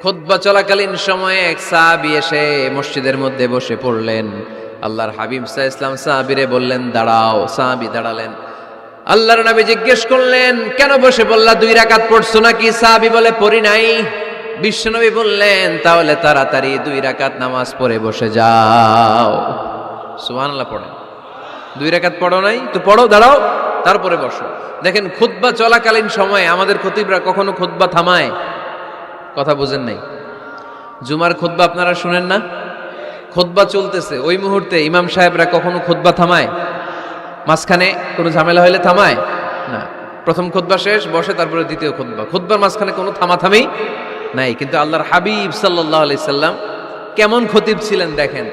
খুতবা চলাকালীন সময়ে এক সাহাবী এসে মসজিদের মধ্যে বসে পড়লেন। আল্লাহর হাবিব সাল্লাল্লাহু আলাইহি ওয়াসাল্লাম সাহাবীরে বললেন দাঁড়াও। সাহাবী দাঁড়ালেন। আল্লাহর নবী জিজ্ঞেস করলেন কেন বসে বললা, 2 রাকাত পড়ছো নাকি? সাহাবী বলে পড়ি নাই। বিশ্বনবী বললেন তাহলে তাড়াতাড়ি 2 রাকাত নামাজ পড়ে বসে যাও। সুবহানাল্লাহ পড়েন। 2 রাকাত পড়ো নাই তো পড়ো, দাঁড়াও, তারপরে বসো। দেখেন খুতবা চলাকালীন সময়ে আমাদের খতিবরা কখনো খুতবা থামায়? কথা বুঝেন নাই? জুমার খুতবা আপনারা শুনেন না? খুতবা চলতেছে, ওই মুহূর্তে ইমাম সাহেবরা কখনো খুতবা থামায়? মাঝখানে কোনো ঝামেলা হইলে থামায় না। প্রথম খুতবা শেষ, বসে, তারপরে দ্বিতীয় খুতবা। খুতবার মাঝখানে কোনো থামাথামি নাই। কিন্তু আল্লাহর হাবিব সাল্লাল্লাহু আলাইহি সাল্লাম কেমন খতিব ছিলেন দেখেন।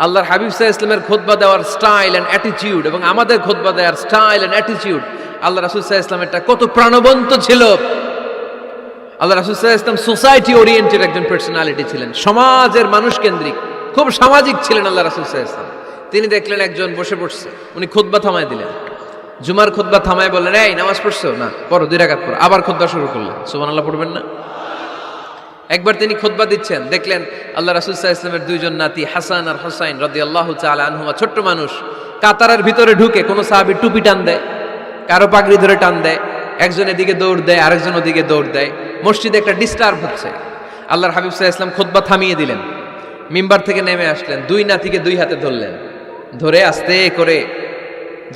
আল্লাহর হাবিব সাল্লাল্লাহু আলাইহি সাল্লামের খুতবা দেওয়ার স্টাইল এন্ড অ্যাটিটিউড এবং আমাদের খুতবা দেওয়ার স্টাইল এন্ড অ্যাটিটিউড, আল্লাহ রাসূল সাল্লাল্লাহু আলাইহি সাল্লামেরটা কত প্রাণবন্ত ছিল। আল্লাহ রাসূল সাল্লাল্লাহু আলাইহি সাল্লাম সোসাইটি ওরিয়েন্টেড একজন পার্সোনালিটি ছিলেন, সমাজের মানুষ কেন্দ্রিক, খুব সামাজিক ছিলেন আল্লাহ রাসূল সাল্লাল্লাহু আলাইহি সাল্লাম। তিনি দেখলেন একজন বসে পড়ছে, উনি খুতবা থামায় দিলেন। জুমার খুতবা থামায় বললেন এই নামাজ পড়ছো না, পড়ো 2 রাকাত পড়ো। আবার খুতবা শুরু করলেন। সুবহানাল্লাহ পড়বেন না? একবার তিনি খুতবা দিচ্ছেন, দেখলেন আল্লাহ রাসূল সাল্লাল্লাহু আলাইহি ওয়াসাল্লামের 2 জন নাতি হাসান আর হুসাইন রাদিয়াল্লাহু তাআলা আনহুমা, ছোট্ট মানুষ, কাতারের ভিতরে ঢুকে কোনো সাহাবী টুপি টান দেয়, কারো পাগড়ি ধরে টান দেয়, একজন এদিকে দৌড় দেয়, আরেকজন ওদিকে দৌড় দেয়। মসজিদে একটা ডিস্টার্ব হচ্ছে। আল্লাহর হাবিব সাল্লাল্লাহু আলাইহি ওয়াসাল্লাম খুতবা থামিয়ে দিলেন, মিম্বার থেকে নেমে আসলেন, 2 নাতিকে 2 হাতে ধরলেন, ধরে আস্তে করে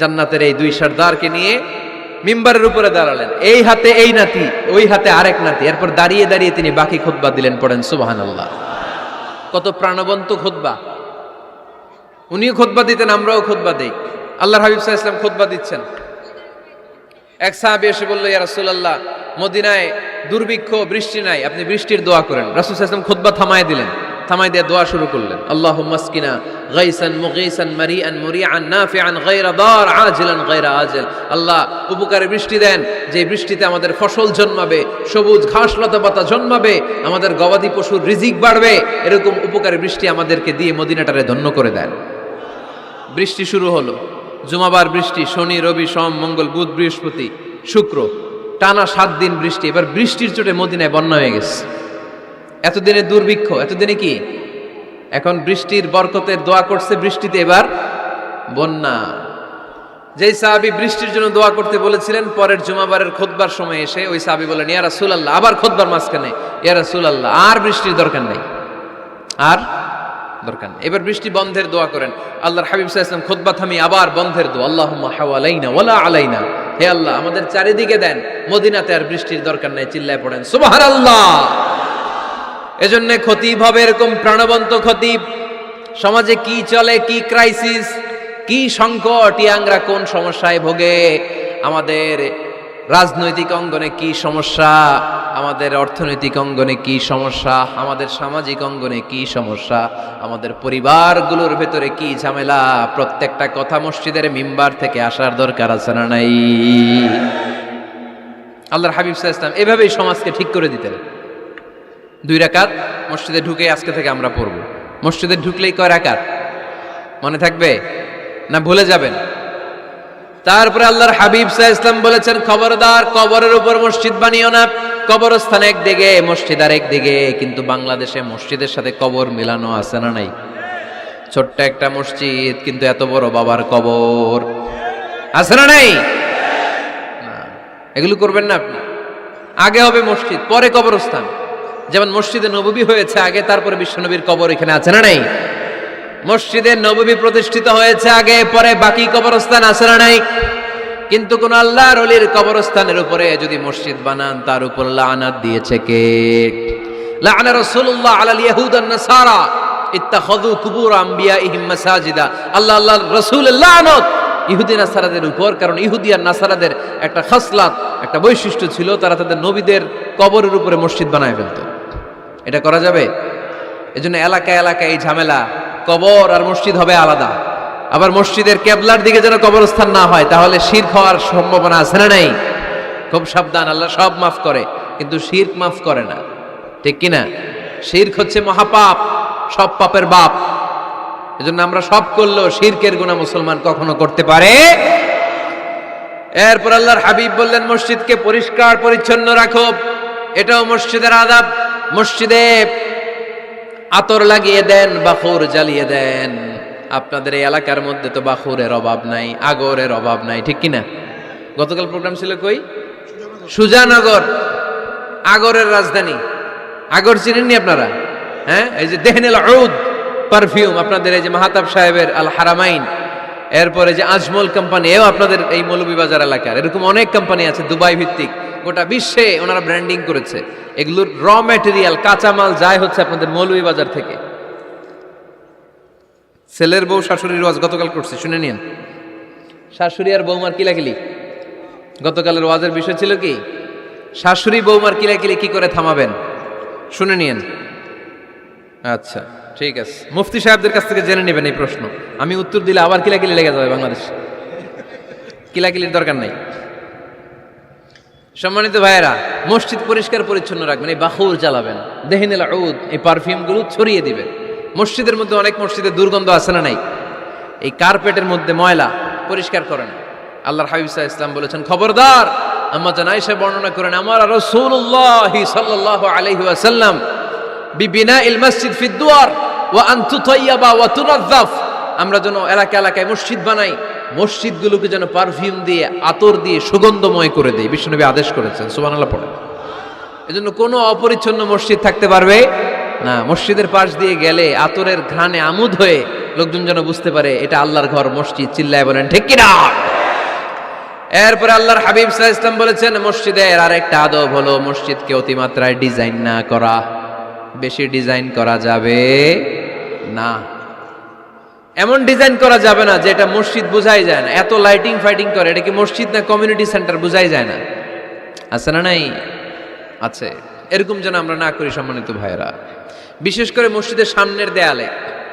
জান্নাতের এই 2 সর্দারকে নিয়ে মিম্বারের উপরে দাঁড়ালেন। এই হাতে এই নাতি, ওই হাতে আরেক নাতি। এরপর দাঁড়িয়ে দাঁড়িয়ে তিনি বাকি খুতবা দিলেন। পড়েন সুবহানাল্লাহ। কত প্রাণবন্ত খুতবা। উনিও খুতবা দিতেন, আমরাও খুতবা দেই। আল্লাহর হাবিব সাল্লাল্লাহু আলাইহি ওয়াসাল্লাম খুতবা দিচ্ছেন, এক সাহাবী এসে বলল ইয়া রাসূলুল্লাহ, মদিনায় দুর্ভিক্ষ, বৃষ্টি নাই, আপনি বৃষ্টির দোয়া করেন। রাসূল সাল্লাল্লাহু আলাইহি ওয়াসাল্লাম খুতবা থামায় দিলেন, থামাই দিয়ে দোয়া শুরু করলেন। আল্লাহুম্মা আসকিনা গাইসান মুগীসান মারিআন মুরিআন নাফিআন গায়রা দার আজিলান গায়রা আজিল। আল্লাহ উপকারে বৃষ্টি দেন, যে বৃষ্টিতে আমাদের ফসল জন্মাবে, সবুজ ঘাস লতা পাতা জন্মাবে, আমাদের গবাদি পশুর রিজিক বাড়বে, এরকম উপকারে বৃষ্টি আমাদেরকে দিয়ে মদিনাটারে ধন্য করে দেন। বৃষ্টি শুরু হলো। জুমাবার বৃষ্টি, শনি রবি সোম মঙ্গল বুধ বৃহস্পতি শুক্র, টানা 7 দিন বৃষ্টি। এবার বৃষ্টির চোটে মদিনায় বন্যা হয়ে গেছে। এতদিনে দুর্ভিক্ষ, এতদিনে কি? এখন বৃষ্টির বরকতের দোয়া করছে, বৃষ্টিতে এবার বন্যা। যেই সাহাবী বৃষ্টির জন্য দোয়া করতে বলেছিলেন, পরের জুমাবারের খুতবার সময় এসে ওই সাহাবী বলেন ইয়া রাসূলুল্লাহ, আবার খুতবার মাঝখানে ইয়া রাসূলুল্লাহ, আর বৃষ্টির দরকার নেই, আর দরকার নেই, এবার বৃষ্টি বন্ধের দোয়া করেন। আল্লাহর হাবিব সাল্লাল্লাহু আলাইহি ওয়াসাল্লাম খুতবা থামিয়ে আবার বন্ধের দোয়া, আল্লাহুম্মা হাওয়ালাইনা ওয়ালা আলাইনা, হে আল্লাহ আমাদের চারিদিকে দেন, মদিনাতে আর বৃষ্টির দরকার নেই। চিল্লায় পড়েন সুবহানাল্লাহ। এজন্য খতিব হবে এরকম প্রাণবন্ত খতিব। সমাজে কি চলে, কি ক্রাইসিস, কি সংকট, ইয়াংরা কোন সমস্যায় ভোগে, আমাদের রাজনৈতিক অঙ্গনে কি সমস্যা, আমাদের অর্থনৈতিক অঙ্গনে কি সমস্যা, আমাদের সামাজিক অঙ্গনে কি সমস্যা, আমাদের পরিবারগুলোর ভেতরে কি ঝামেলা, প্রত্যেকটা কথা মসজিদের মিম্বার থেকে আসার দরকার আছে না নাই? আল্লাহর হাবিব সাল্লাল্লাহু আলাইহি ওয়াসাল্লাম এভাবেই সমাজকে ঠিক করে দিতেন। 2 রাকাত মসজিদে ঢুকে আজকে থেকে আমরা পড়ব। মসজিদে ঢুকলেই কয় রাকাত মনে থাকবে না ভুলে যাবেন? তারপরে আল্লাহর হাবিব সাল্লাল্লাহু আলাইহি ওয়াসাল্লাম বলেছেন খবরদার কবরের উপর মসজিদ বানিও না। কবরস্থান একদিকে, মসজিদ আর একদিকে। কিন্তু বাংলাদেশে মসজিদের সাথে কবর মিলানো আছে না নাই? ছোট্ট একটা মসজিদ, কিন্তু এত বড় বাবার কবর আছে না নাই? এগুলো করবেন না আপনি। আগে হবে মসজিদ, পরে কবরস্থান। যেমন মসজিদে নববী হয়েছে আগে, তারপরে বিশ্বনবীর কবর এখানে আছে না নাই? মসজিদে নববী প্রতিষ্ঠিত হয়েছে আগে, পরে বাকি কবরস্থান আছে না নাই? কিন্তু কোন আল্লাহর ওলির কবরস্থানের উপরে যদি মসজিদ বানান, তার উপর লানাত দিয়েছে কে? লাআনা রাসূলুল্লাহ আলাল ইয়াহুদ ওয়ান নাসারা ইত্তাখাযু কুবুর আমবিয়াইহিম মাসাজিদা। আল্লাহর রাসূলের লানত ইহুদি নাসারাদের উপর, কারণ ইহুদি আর নাসারাদের একটা খাসলাত, একটা বৈশিষ্ট্য ছিল, তারা তাদের নবীদের কবরের উপরে মসজিদ বানায় ফেলতো। এটা করা যাবে? এজন্য এলাকায় এলাকায় এই ঝামেলা, কবর আর মসজিদ হবে আলাদা। আবার মসজিদের কেবলার দিকে যেন কবরস্থান না হয়, তাহলে শিরক হওয়ার সম্ভাবনা আছে না নাই? খুব সাবধান। আল্লাহ সব মাফ করে, কিন্তু শিরক মাফ করে না, ঠিক কিনা? শিরক হচ্ছে মহাপাপ, সব পাপের বাপ। এজন্য আমরা সব করলেও শিরকের গুনাহ মুসলমান কখনো করতে পারে। এরপর আল্লাহর হাবিব বললেন মসজিদকে পরিষ্কার পরিচ্ছন্ন রাখো, এটাও মসজিদের আদাব। মসজিদে আতর লাগিয়ে দেন, বাখুর জ্বালিয়ে দেন। আপনাদের এই এলাকার মধ্যে তো বাখুরের অভাব নাই, আগরের অভাব নাই, ঠিক কিনা? গতকাল প্রোগ্রাম ছিল কই? সুজানগর, আগরের রাজধানী। আগর চিনেননি আপনারা? হ্যাঁ, এই যে দেহনেল উদ পারফিউম, আপনাদের এই যে মাহাতাব সাহেবের আল হারামাইন, এরপরে যে আজমল কোম্পানি, এও আপনাদের এই মৌলভীবাজার এলাকার। এরকম অনেক কোম্পানি আছে দুবাই ভিত্তিক, গোটা বিশ্বে ওনারা ব্র্যান্ডিং করেছে। এগুলোর র ম্যাটেরিয়াল, কাঁচামাল যায় হচ্ছে আপনাদের মৌলভীবাজার থেকে। ছেলের বউ শাশুড়ির ওয়াজ গতকাল করছে, শুনে নিন। শাশুড়ি আর বৌমার কিলাকিলি, গতকালের ওয়াজের বিষয় ছিল কি? শাশুড়ি বৌমার কিলাকিলি কি করে থামাবেন, শুনে নিন। আচ্ছা ঠিক আছে, মুফতি সাহেবদের কাছ থেকে জেনে নেবেন এই প্রশ্ন। আমি উত্তর দিলে আবার কিলাকিলি লেগে যাবে বাংলাদেশ, কিলাকিলির দরকার নাই। সম্মানিত ভাইয়েরা, মসজিদ পরিষ্কার পরিচ্ছন্ন রাখবেন, এই বাখুর জ্বালাবেন, দেহিনেল উদ, এই পারফিউমগুলো ছড়িয়ে দিবেন। মসজিদের মধ্যে অনেক মসজিদে দুর্গন্ধ আছে না নাই? এই কার্পেটের মধ্যে ময়লা, পরিষ্কার করেন। আল্লাহর হাবিব সাল্লাল্লাহু আলাইহি ওয়াসাল্লাম বলেছেন, খবরদার, আম্মা জান আয়েশা বর্ণনা করেন, আমার রাসূলুল্লাহ সাল্লাল্লাহু আলাইহি ওয়াসাল্লাম বিবিনাইল মসজিদ ফিদ দুয়ার ওয়া আন তুতাইয়াবা ওয়া তুনাযাফ, আমরা যেন এলাকা এলাকায় মসজিদ বানাই, মসজিদগুলোকে যেন পারফিউম দিয়ে, আতর দিয়ে সুগন্ধময় করে দেয়। বিশ্বনবী আদেশ করেছেন, সুবহানাল্লাহ পড়েন। এজন্য কোনো অপরিচ্ছন্ন মসজিদ থাকতে পারবে না। মসজিদের পাশ দিয়ে গেলে আতরের ঘ্রাণে আমোদ হয়ে লোকজন যেন বুঝতে পারে এটা আল্লাহর ঘর, মসজিদ। চিল্লায় বলেন ঠিক কিনা? এরপরে আল্লাহর হাবিব সাল্লাল্লাহু আলাইহি ওয়াসাল্লাম বলেছেন, মসজিদের আরেকটা আদব হলো মসজিদকে অতিমাত্রায় ডিজাইন না করা। বেশি ডিজাইন করা যাবে না। এমন ডিজাইন করা যাবে না যে এটা মসজিদ বোঝাই যায় না। এত লাইটিং ফাইটিং করে, এটা কি মসজিদ না কমিউনিটি সেন্টার বোঝাই যায় না। আছে না নাই? আছে। এরকম যেন আমরা না করি সম্মানিত ভাইয়েরা। বিশেষ করে মসজিদের সামনের দেয়ালে।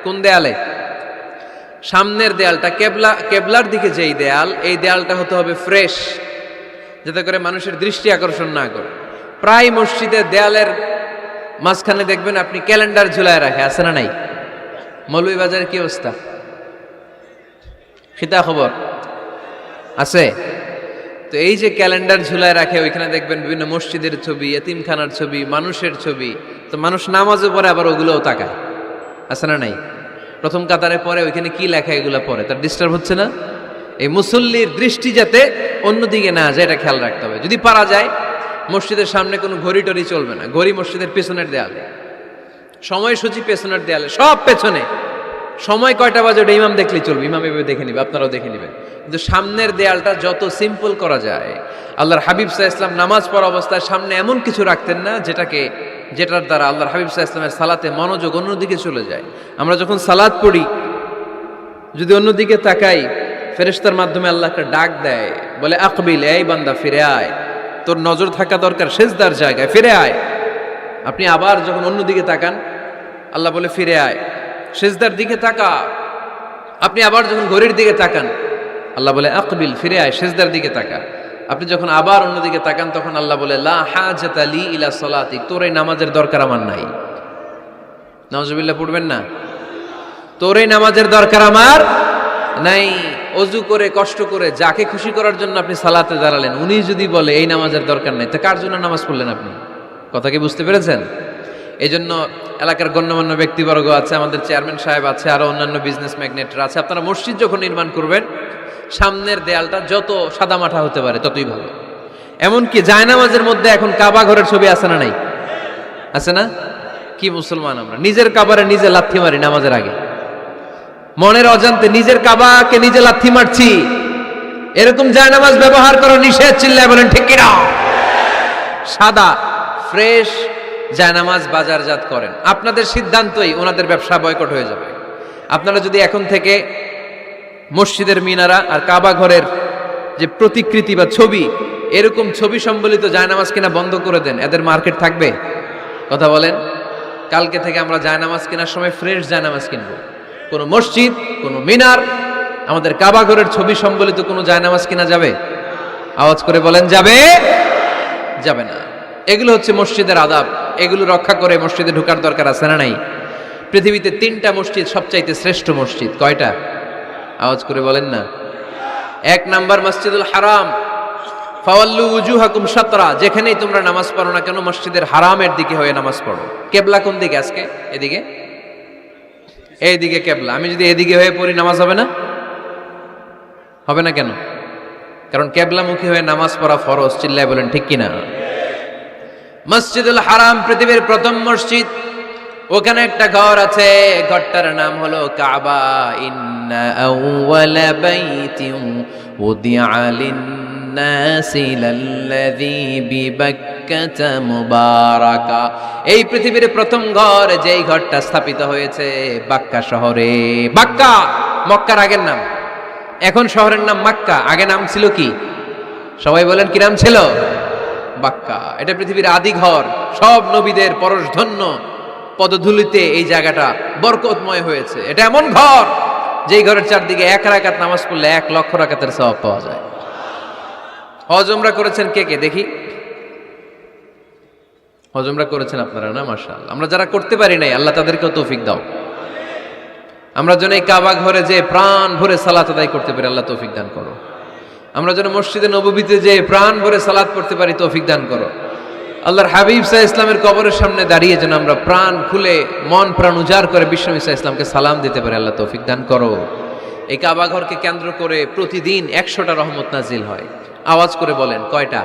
কোন দেয়ালে? সামনের দেয়ালটা, কেবলার দিকে যেই দেয়াল, এই দেয়ালটা হতে হবে ফ্রেশ, যাতে করে মানুষের দৃষ্টি আকর্ষণ না করে। প্রায় মসজিদের দেয়ালের মাঝখানে দেখবেন আপনি ক্যালেন্ডার ঝুলায় রাখে, আছে না নাই? মৌলভীবাজারের কি অবস্থা? খিতা খবর আছে? তো এই যে ক্যালেন্ডার ঝুলায় রাখে, ওইখানে দেখবেন বিভিন্ন মসজিদের ছবি, এতিমখানার ছবি, মানুষের ছবি। তো মানুষ নামাজে পড়ে আবার ওগুলোও তাকায়, আছে না নাই? প্রথম কাতারে পরে ওইখানে কি লেখা, এগুলো পরে, তার ডিস্টার্ব হচ্ছে না? এই মুসল্লির দৃষ্টি যাতে অন্যদিকে না যায়, এটা খেয়াল রাখতে হবে। যদি পারা যায়, মসজিদের সামনে কোনো ঘড়ি টড়ি চলবে না। ঘড়ি মসজিদের পেছনের দেয়ালে, সময়সূচি পেছনের দেয়ালে, সব পেছনে। সময় কয়টা বাজে ওটা ইমাম দেখলেই চলবে, ইমাম এভাবে দেখে নিবে, আপনারাও দেখে নেবেন। কিন্তু সামনের দেয়ালটা যত সিম্পল করা যায়। আল্লাহর হাবিব সাল্লাল্লাহু আলাইহি ওয়াসাল্লাম নামাজ পড়া অবস্থায় সামনে এমন কিছু রাখতেন না যেটার দ্বারা আল্লাহর হাবিব সাল্লাল্লাহু আলাইহি ওয়াসাল্লামের সালাতে মনোযোগ অন্যদিকে চলে যায়। আমরা যখন সালাত পড়ি, যদি অন্যদিকে তাকাই, ফেরেশতার মাধ্যমে আল্লাহ একটা ডাক দেয়, বলে আকবিল, এই বান্দা ফিরে আয়, তোর নজর থাকা দরকার সেজদার জায়গায়, ফিরে আয়। আপনি আবার যখন অন্যদিকে তাকান, আল্লাহ বলে ফিরে আয়, সেজদার দিকে তাকা। আপনি আবার যখন ঘড়ির দিকে তাকান, আল্লাহ বলে আকবিল, ফিরে আয়, সেজদার দিকে তাকা। আপনি যখন আবার অন্যদিকে তাকান, তখন আল্লাহ বলে লা হাজাতা লি ইলা সালাতিক, তোর এই নামাজের দরকার আমার নাই। নাউজুবিল্লাহ পড়বেন না? তোর এই নামাজের দরকার আমার নাই। অজু করে কষ্ট করে যাকে খুশি করার জন্য আপনি সালাতে দাঁড়ালেন, উনি যদি বলে এই নামাজের দরকার নাই, তা কার জন্য নামাজ পড়লেন আপনি? কথা কি বুঝতে পেরেছেন? এই জন্য এলাকার গণ্যমান্য ব্যক্তিবর্গ আছে, আমাদের চেয়ারম্যান সাহেব আছে, আরো অন্যান্য বিজনেস ম্যাগনেটরা আছে। আপনারা মসজিদ যখন নির্মাণ করবেন, সামনের দেয়ালটা যত সাদামাটা হতে পারে ততই ভালো। এমনকি জায়নামাজের মধ্যে এখন কাবা ঘরের ছবি আছে না নাই? আছে না? কি মুসলমান আমরা, নিজের কাবারে নিজে লাথি মারি নামাজের আগে, মনের অজান্তে নিজের কাবাকে নিজে লাথি মারছি। এরকম জায়নামাজ ব্যবহার করা নিষেধ। চিল্লায় বলেন ঠিক কিনা? সাদা ফ্রেশ জায়নামাজ বাজারজাত করেন। আপনাদের সিদ্ধান্তই ওনাদের ব্যবসা বয়কট হয়ে যাবে। আপনারা যদি এখন থেকে মসজিদের মিনারা আর কাবা ঘরের যে প্রতিকৃতি বা ছবি, এরকম ছবি সম্বলিত জায়নামাজ কিনা বন্ধ করে দেন, এদের মার্কেট থাকবে? কথা বলেন। কালকে থেকে আমরা জায়নামাজ কেনার সময় ফ্রেশ জায়নামাজ কিনবো। কোনো মসজিদ, কোনো মিনার, আমাদের কাবা ঘরের ছবি সম্বলিত কোনো জায়নামাজ কিনা যাবে? আওয়াজ করে বলেন, যাবে? যাবে না। এগুলো হচ্ছে মসজিদের আদাব। এগুলো রক্ষা করে মসজিদে ঢোকার দরকার আছে না নাই? পৃথিবীতে 3টা মসজিদ সবচাইতে শ্রেষ্ঠ মসজিদ। কয়টা? আওয়াজ করে বলেন না। 1 নাম্বার মসজিদুল হারাম, ফাওয়াল্লু উজুহাকুম শাতরা, যেখানেই তোমরা নামাজ পড়ো না কেন মসজিদের হারামের দিকে হয়ে নামাজ পড়ো। কেবলা কোন দিকে আজকে? এদিকে, এইদিকে কেবলা। আমি যদি এদিকে হয়ে পড়ি নামাজ হবে না? হবে না কেন? কারণ কেবলামুখী হয়ে নামাজ পড়া ফরজ। চিল্লায় বলেন ঠিক কিনা? মসজিদুল হারাম পৃথিবীর প্রথম মসজিদ। ওখানে একটা ঘর আছে, ঘরটার নাম হলো কাবা। ইন্না আউওয়ালা বাইতিন উদিআ লিন-নাসি লাল্লাযী বিবাক্কাতা মুবারাকা। এই পৃথিবীর প্রথম ঘর, যেই ঘরটা স্থাপিত হয়েছে বাক্কা শহরে। বাক্কা মক্কার আগের নাম, এখন শহরের নাম মক্কা। আগে নাম ছিল কি? সবাই বলেন কি নাম ছিল? বাক্কা। এটা পৃথিবীর আদি ঘর। সব নবীদের পরশধন্য পদধূলিতে এই জায়গাটা বরকতময় হয়েছে। এটা এমন ঘর যেই ঘরের চারদিকে 1 রাকাত নামাজ পড়লে 1 লক্ষ রাকাতের সওয়াব পাওয়া যায়। হজ উমরা করেছেন কে কে দেখি? হজ উমরা করেছেন আপনারা না? মাশাআল্লাহ। আমরা যারা করতে পারি নাই, আল্লাহ তাদেরকেও তৌফিক দাও। আমরা যেন এই কাবা ঘরে যে প্রাণ ভরে সালাত আদায় করতে পারি, আল্লাহ তৌফিক দান করো। আমরা যেন মসজিদে নববীতে যে প্রাণ ভরে সালাত পড়তে পারি, তৌফিক দান করো। আল্লাহর হাবিব সাল্লাল্লাহু আলাইহি ইসলামের কবরের সামনে দাঁড়িয়ে যেন আমরা প্রাণ খুলে মন প্রাণ উজাড় করে বিশ্বনবী সাল্লাল্লাহু আলাইহি ইসলামকে সালাম দিতে পারি, আল্লাহ তৌফিক দান করো। এই কাবা ঘরকে কেন্দ্র করে প্রতিদিন 100টা রহমত নাজিল হয়। আওয়াজ করে বলেন কয়টা?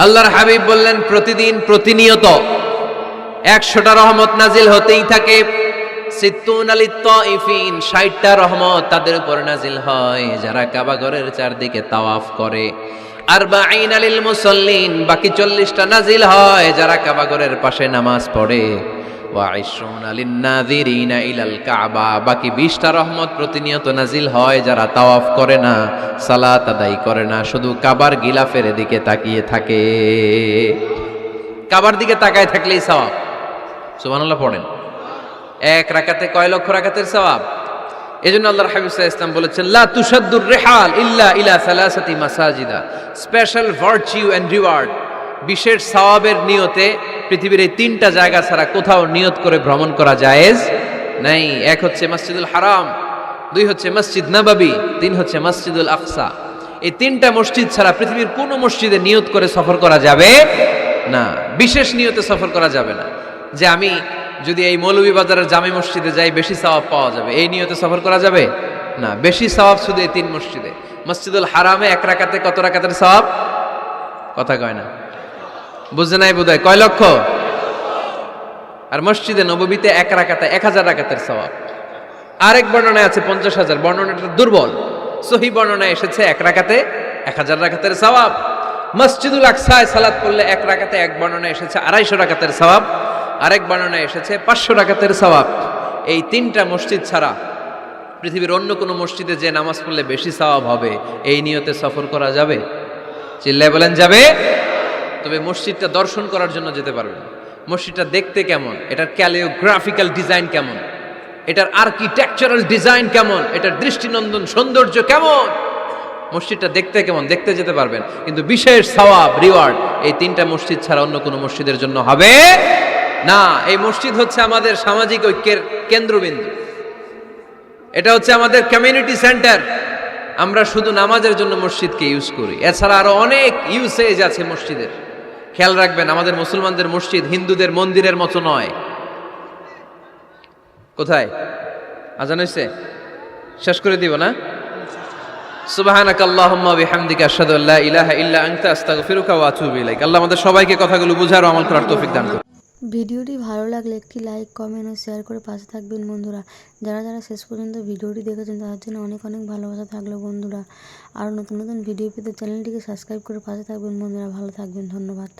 আল্লাহর হাবিব বললেন প্রতিদিন প্রতিনিয়ত 100টা রহমত নাজিল হতেই থাকে। 60টা রহমত তাদের উপর নাজিল হয় যারা কাবা ঘরের চারদিকে তাওয়াফ করে। 40 লিল মুসাল্লিন, বাকি 40টা নাজিল হয় যারা কাবা ঘরের পাশে নামাজ পড়ে। ওয়া 20 লিন নাযিরিনা ইলাল কাবা, বাকি 20টা রহমত প্রতিনিয়ত নাজিল হয় যারা তাওয়াফ করে না, সালাত আদায় করে না, শুধু কাবার গিলাফের দিকে তাকিয়ে থাকে। কাবার দিকে তাকায় থাকলেই সওয়াব। সুবহানাল্লাহ পড়েন। 1 রাকাতে কয় লক্ষ রাকাতের সওয়াব? এজন্য আল্লাহর হাবিব সাল্লাল্লাহু আলাইহি ওয়াসাল্লাম বলেছেন, লা তুশাদ্দুর রিহাল ইল্লা ইলা সালাসাতি মাসাজিদা। স্পেশাল ভার্চু এন্ড রিওয়ার্ড, বিশেষ সওয়াবের নিয়তে পৃথিবীর এই 3টা জায়গা ছাড়া কোথাও নিয়ত করে ভ্রমণ করা জায়েজ নাই। 1 হচ্ছে মসজিদুল হারাম, 2 হচ্ছে মসজিদ নববী, 3 হচ্ছে মসজিদুল আকসা। এই 3টা মসজিদ ছাড়া পৃথিবীর কোনো মসজিদে নিয়ত করে সফর করা যাবে না। বিশেষ নিয়তে সফর করা যাবে না, যে আমি যদি এই মৌলভীবাজারের জামে মসজিদে যাই বেশি সওয়াব পাওয়া যাবে, এই নিয়তে সফর করা যাবে না। বেশি সওয়াব শুধু এই 3 মসজিদে। মসজিদুল হারামে 1 রাকাতে কত রাকাতের সওয়াব? কথা কয় না, বুঝে নাই বোধহয়। কয় লক্ষ? আর মসজিদে নববীতে 1 রাকাতে 1000 রাকাতের সওয়াব। আরেক বর্ণনায় আছে 50,000, বর্ণনাটা দুর্বল। সহিহ বর্ণনায় এসেছে 1 রাকাতে 1000 রাকাতের সওয়াব। মসজিদুল আকসায় সালাত পড়লে 1 রাকাতে, এক বর্ণনায় এসেছে 250 রাকাতের সওয়াব, আরেক বর্ণনায় এসেছে 500 রাকাতের সওয়াব। এই 3টা মসজিদ ছাড়া পৃথিবীর অন্য কোনো মসজিদে যে নামাজ পড়লে বেশি সওয়াব হবে, এই নিয়তে সফর করা যাবে? চিল্লায় বলেন যাবে। তবে মসজিদটা দর্শন করার জন্য যেতে পারবেন। মসজিদটা দেখতে কেমন, এটার ক্যালিওগ্রাফিক্যাল ডিজাইন কেমন, এটার আর্কিটেকচারাল ডিজাইন কেমন, এটার দৃষ্টিনন্দন সৌন্দর্য কেমন, মসজিদটা দেখতে কেমন, দেখতে যেতে পারবেন। কিন্তু বিশেষ সওয়াব রিওয়ার্ড এই 3টা মসজিদ ছাড়া অন্য কোনো মসজিদের জন্য হবে না। এই মসজিদ হচ্ছে আমাদের সামাজিক ঐক্যের কেন্দ্রবিন্দু, এটা হচ্ছে আমাদের কমিউনিটি সেন্টার। আমরা শুধু নামাজের জন্য মসজিদকে ইউজ করি, এছাড়া আরো অনেক ইউসেজ আছে মসজিদের। খেয়াল রাখবেন, আমাদের মুসলমানদের মসজিদ হিন্দুদের মন্দিরের মতো নয়। কোথায় আজান হইছে? শেষ করে দিব না? সুবহানাকাল্লাহুম্মা ওয়া বিহামদিকা আশহাদু আল্লা ইলাহা ইল্লা আনতা আস্তাগফিরুকা ওয়া আতুবু ইলাইক। আল্লাহ আমাদের সবাইকে কথাগুলো বুঝার ও আমল করার তৌফিক দান করুন। ভিডিওটি ভালো লাগলে একটি লাইক, কমেন্ট ও শেয়ার করে পাশে থাকবেন বন্ধুরা। যারা যারা শেষ পর্যন্ত ভিডিওটি দেখেছেন তাদের জন্য অনেক অনেক ভালোবাসা থাকলো বন্ধুরা। আর নতুন নতুন ভিডিও পেতে চ্যানেলটিকে সাবস্ক্রাইব করে পাশে থাকবেন বন্ধুরা। ভালো থাকবেন, ধন্যবাদ।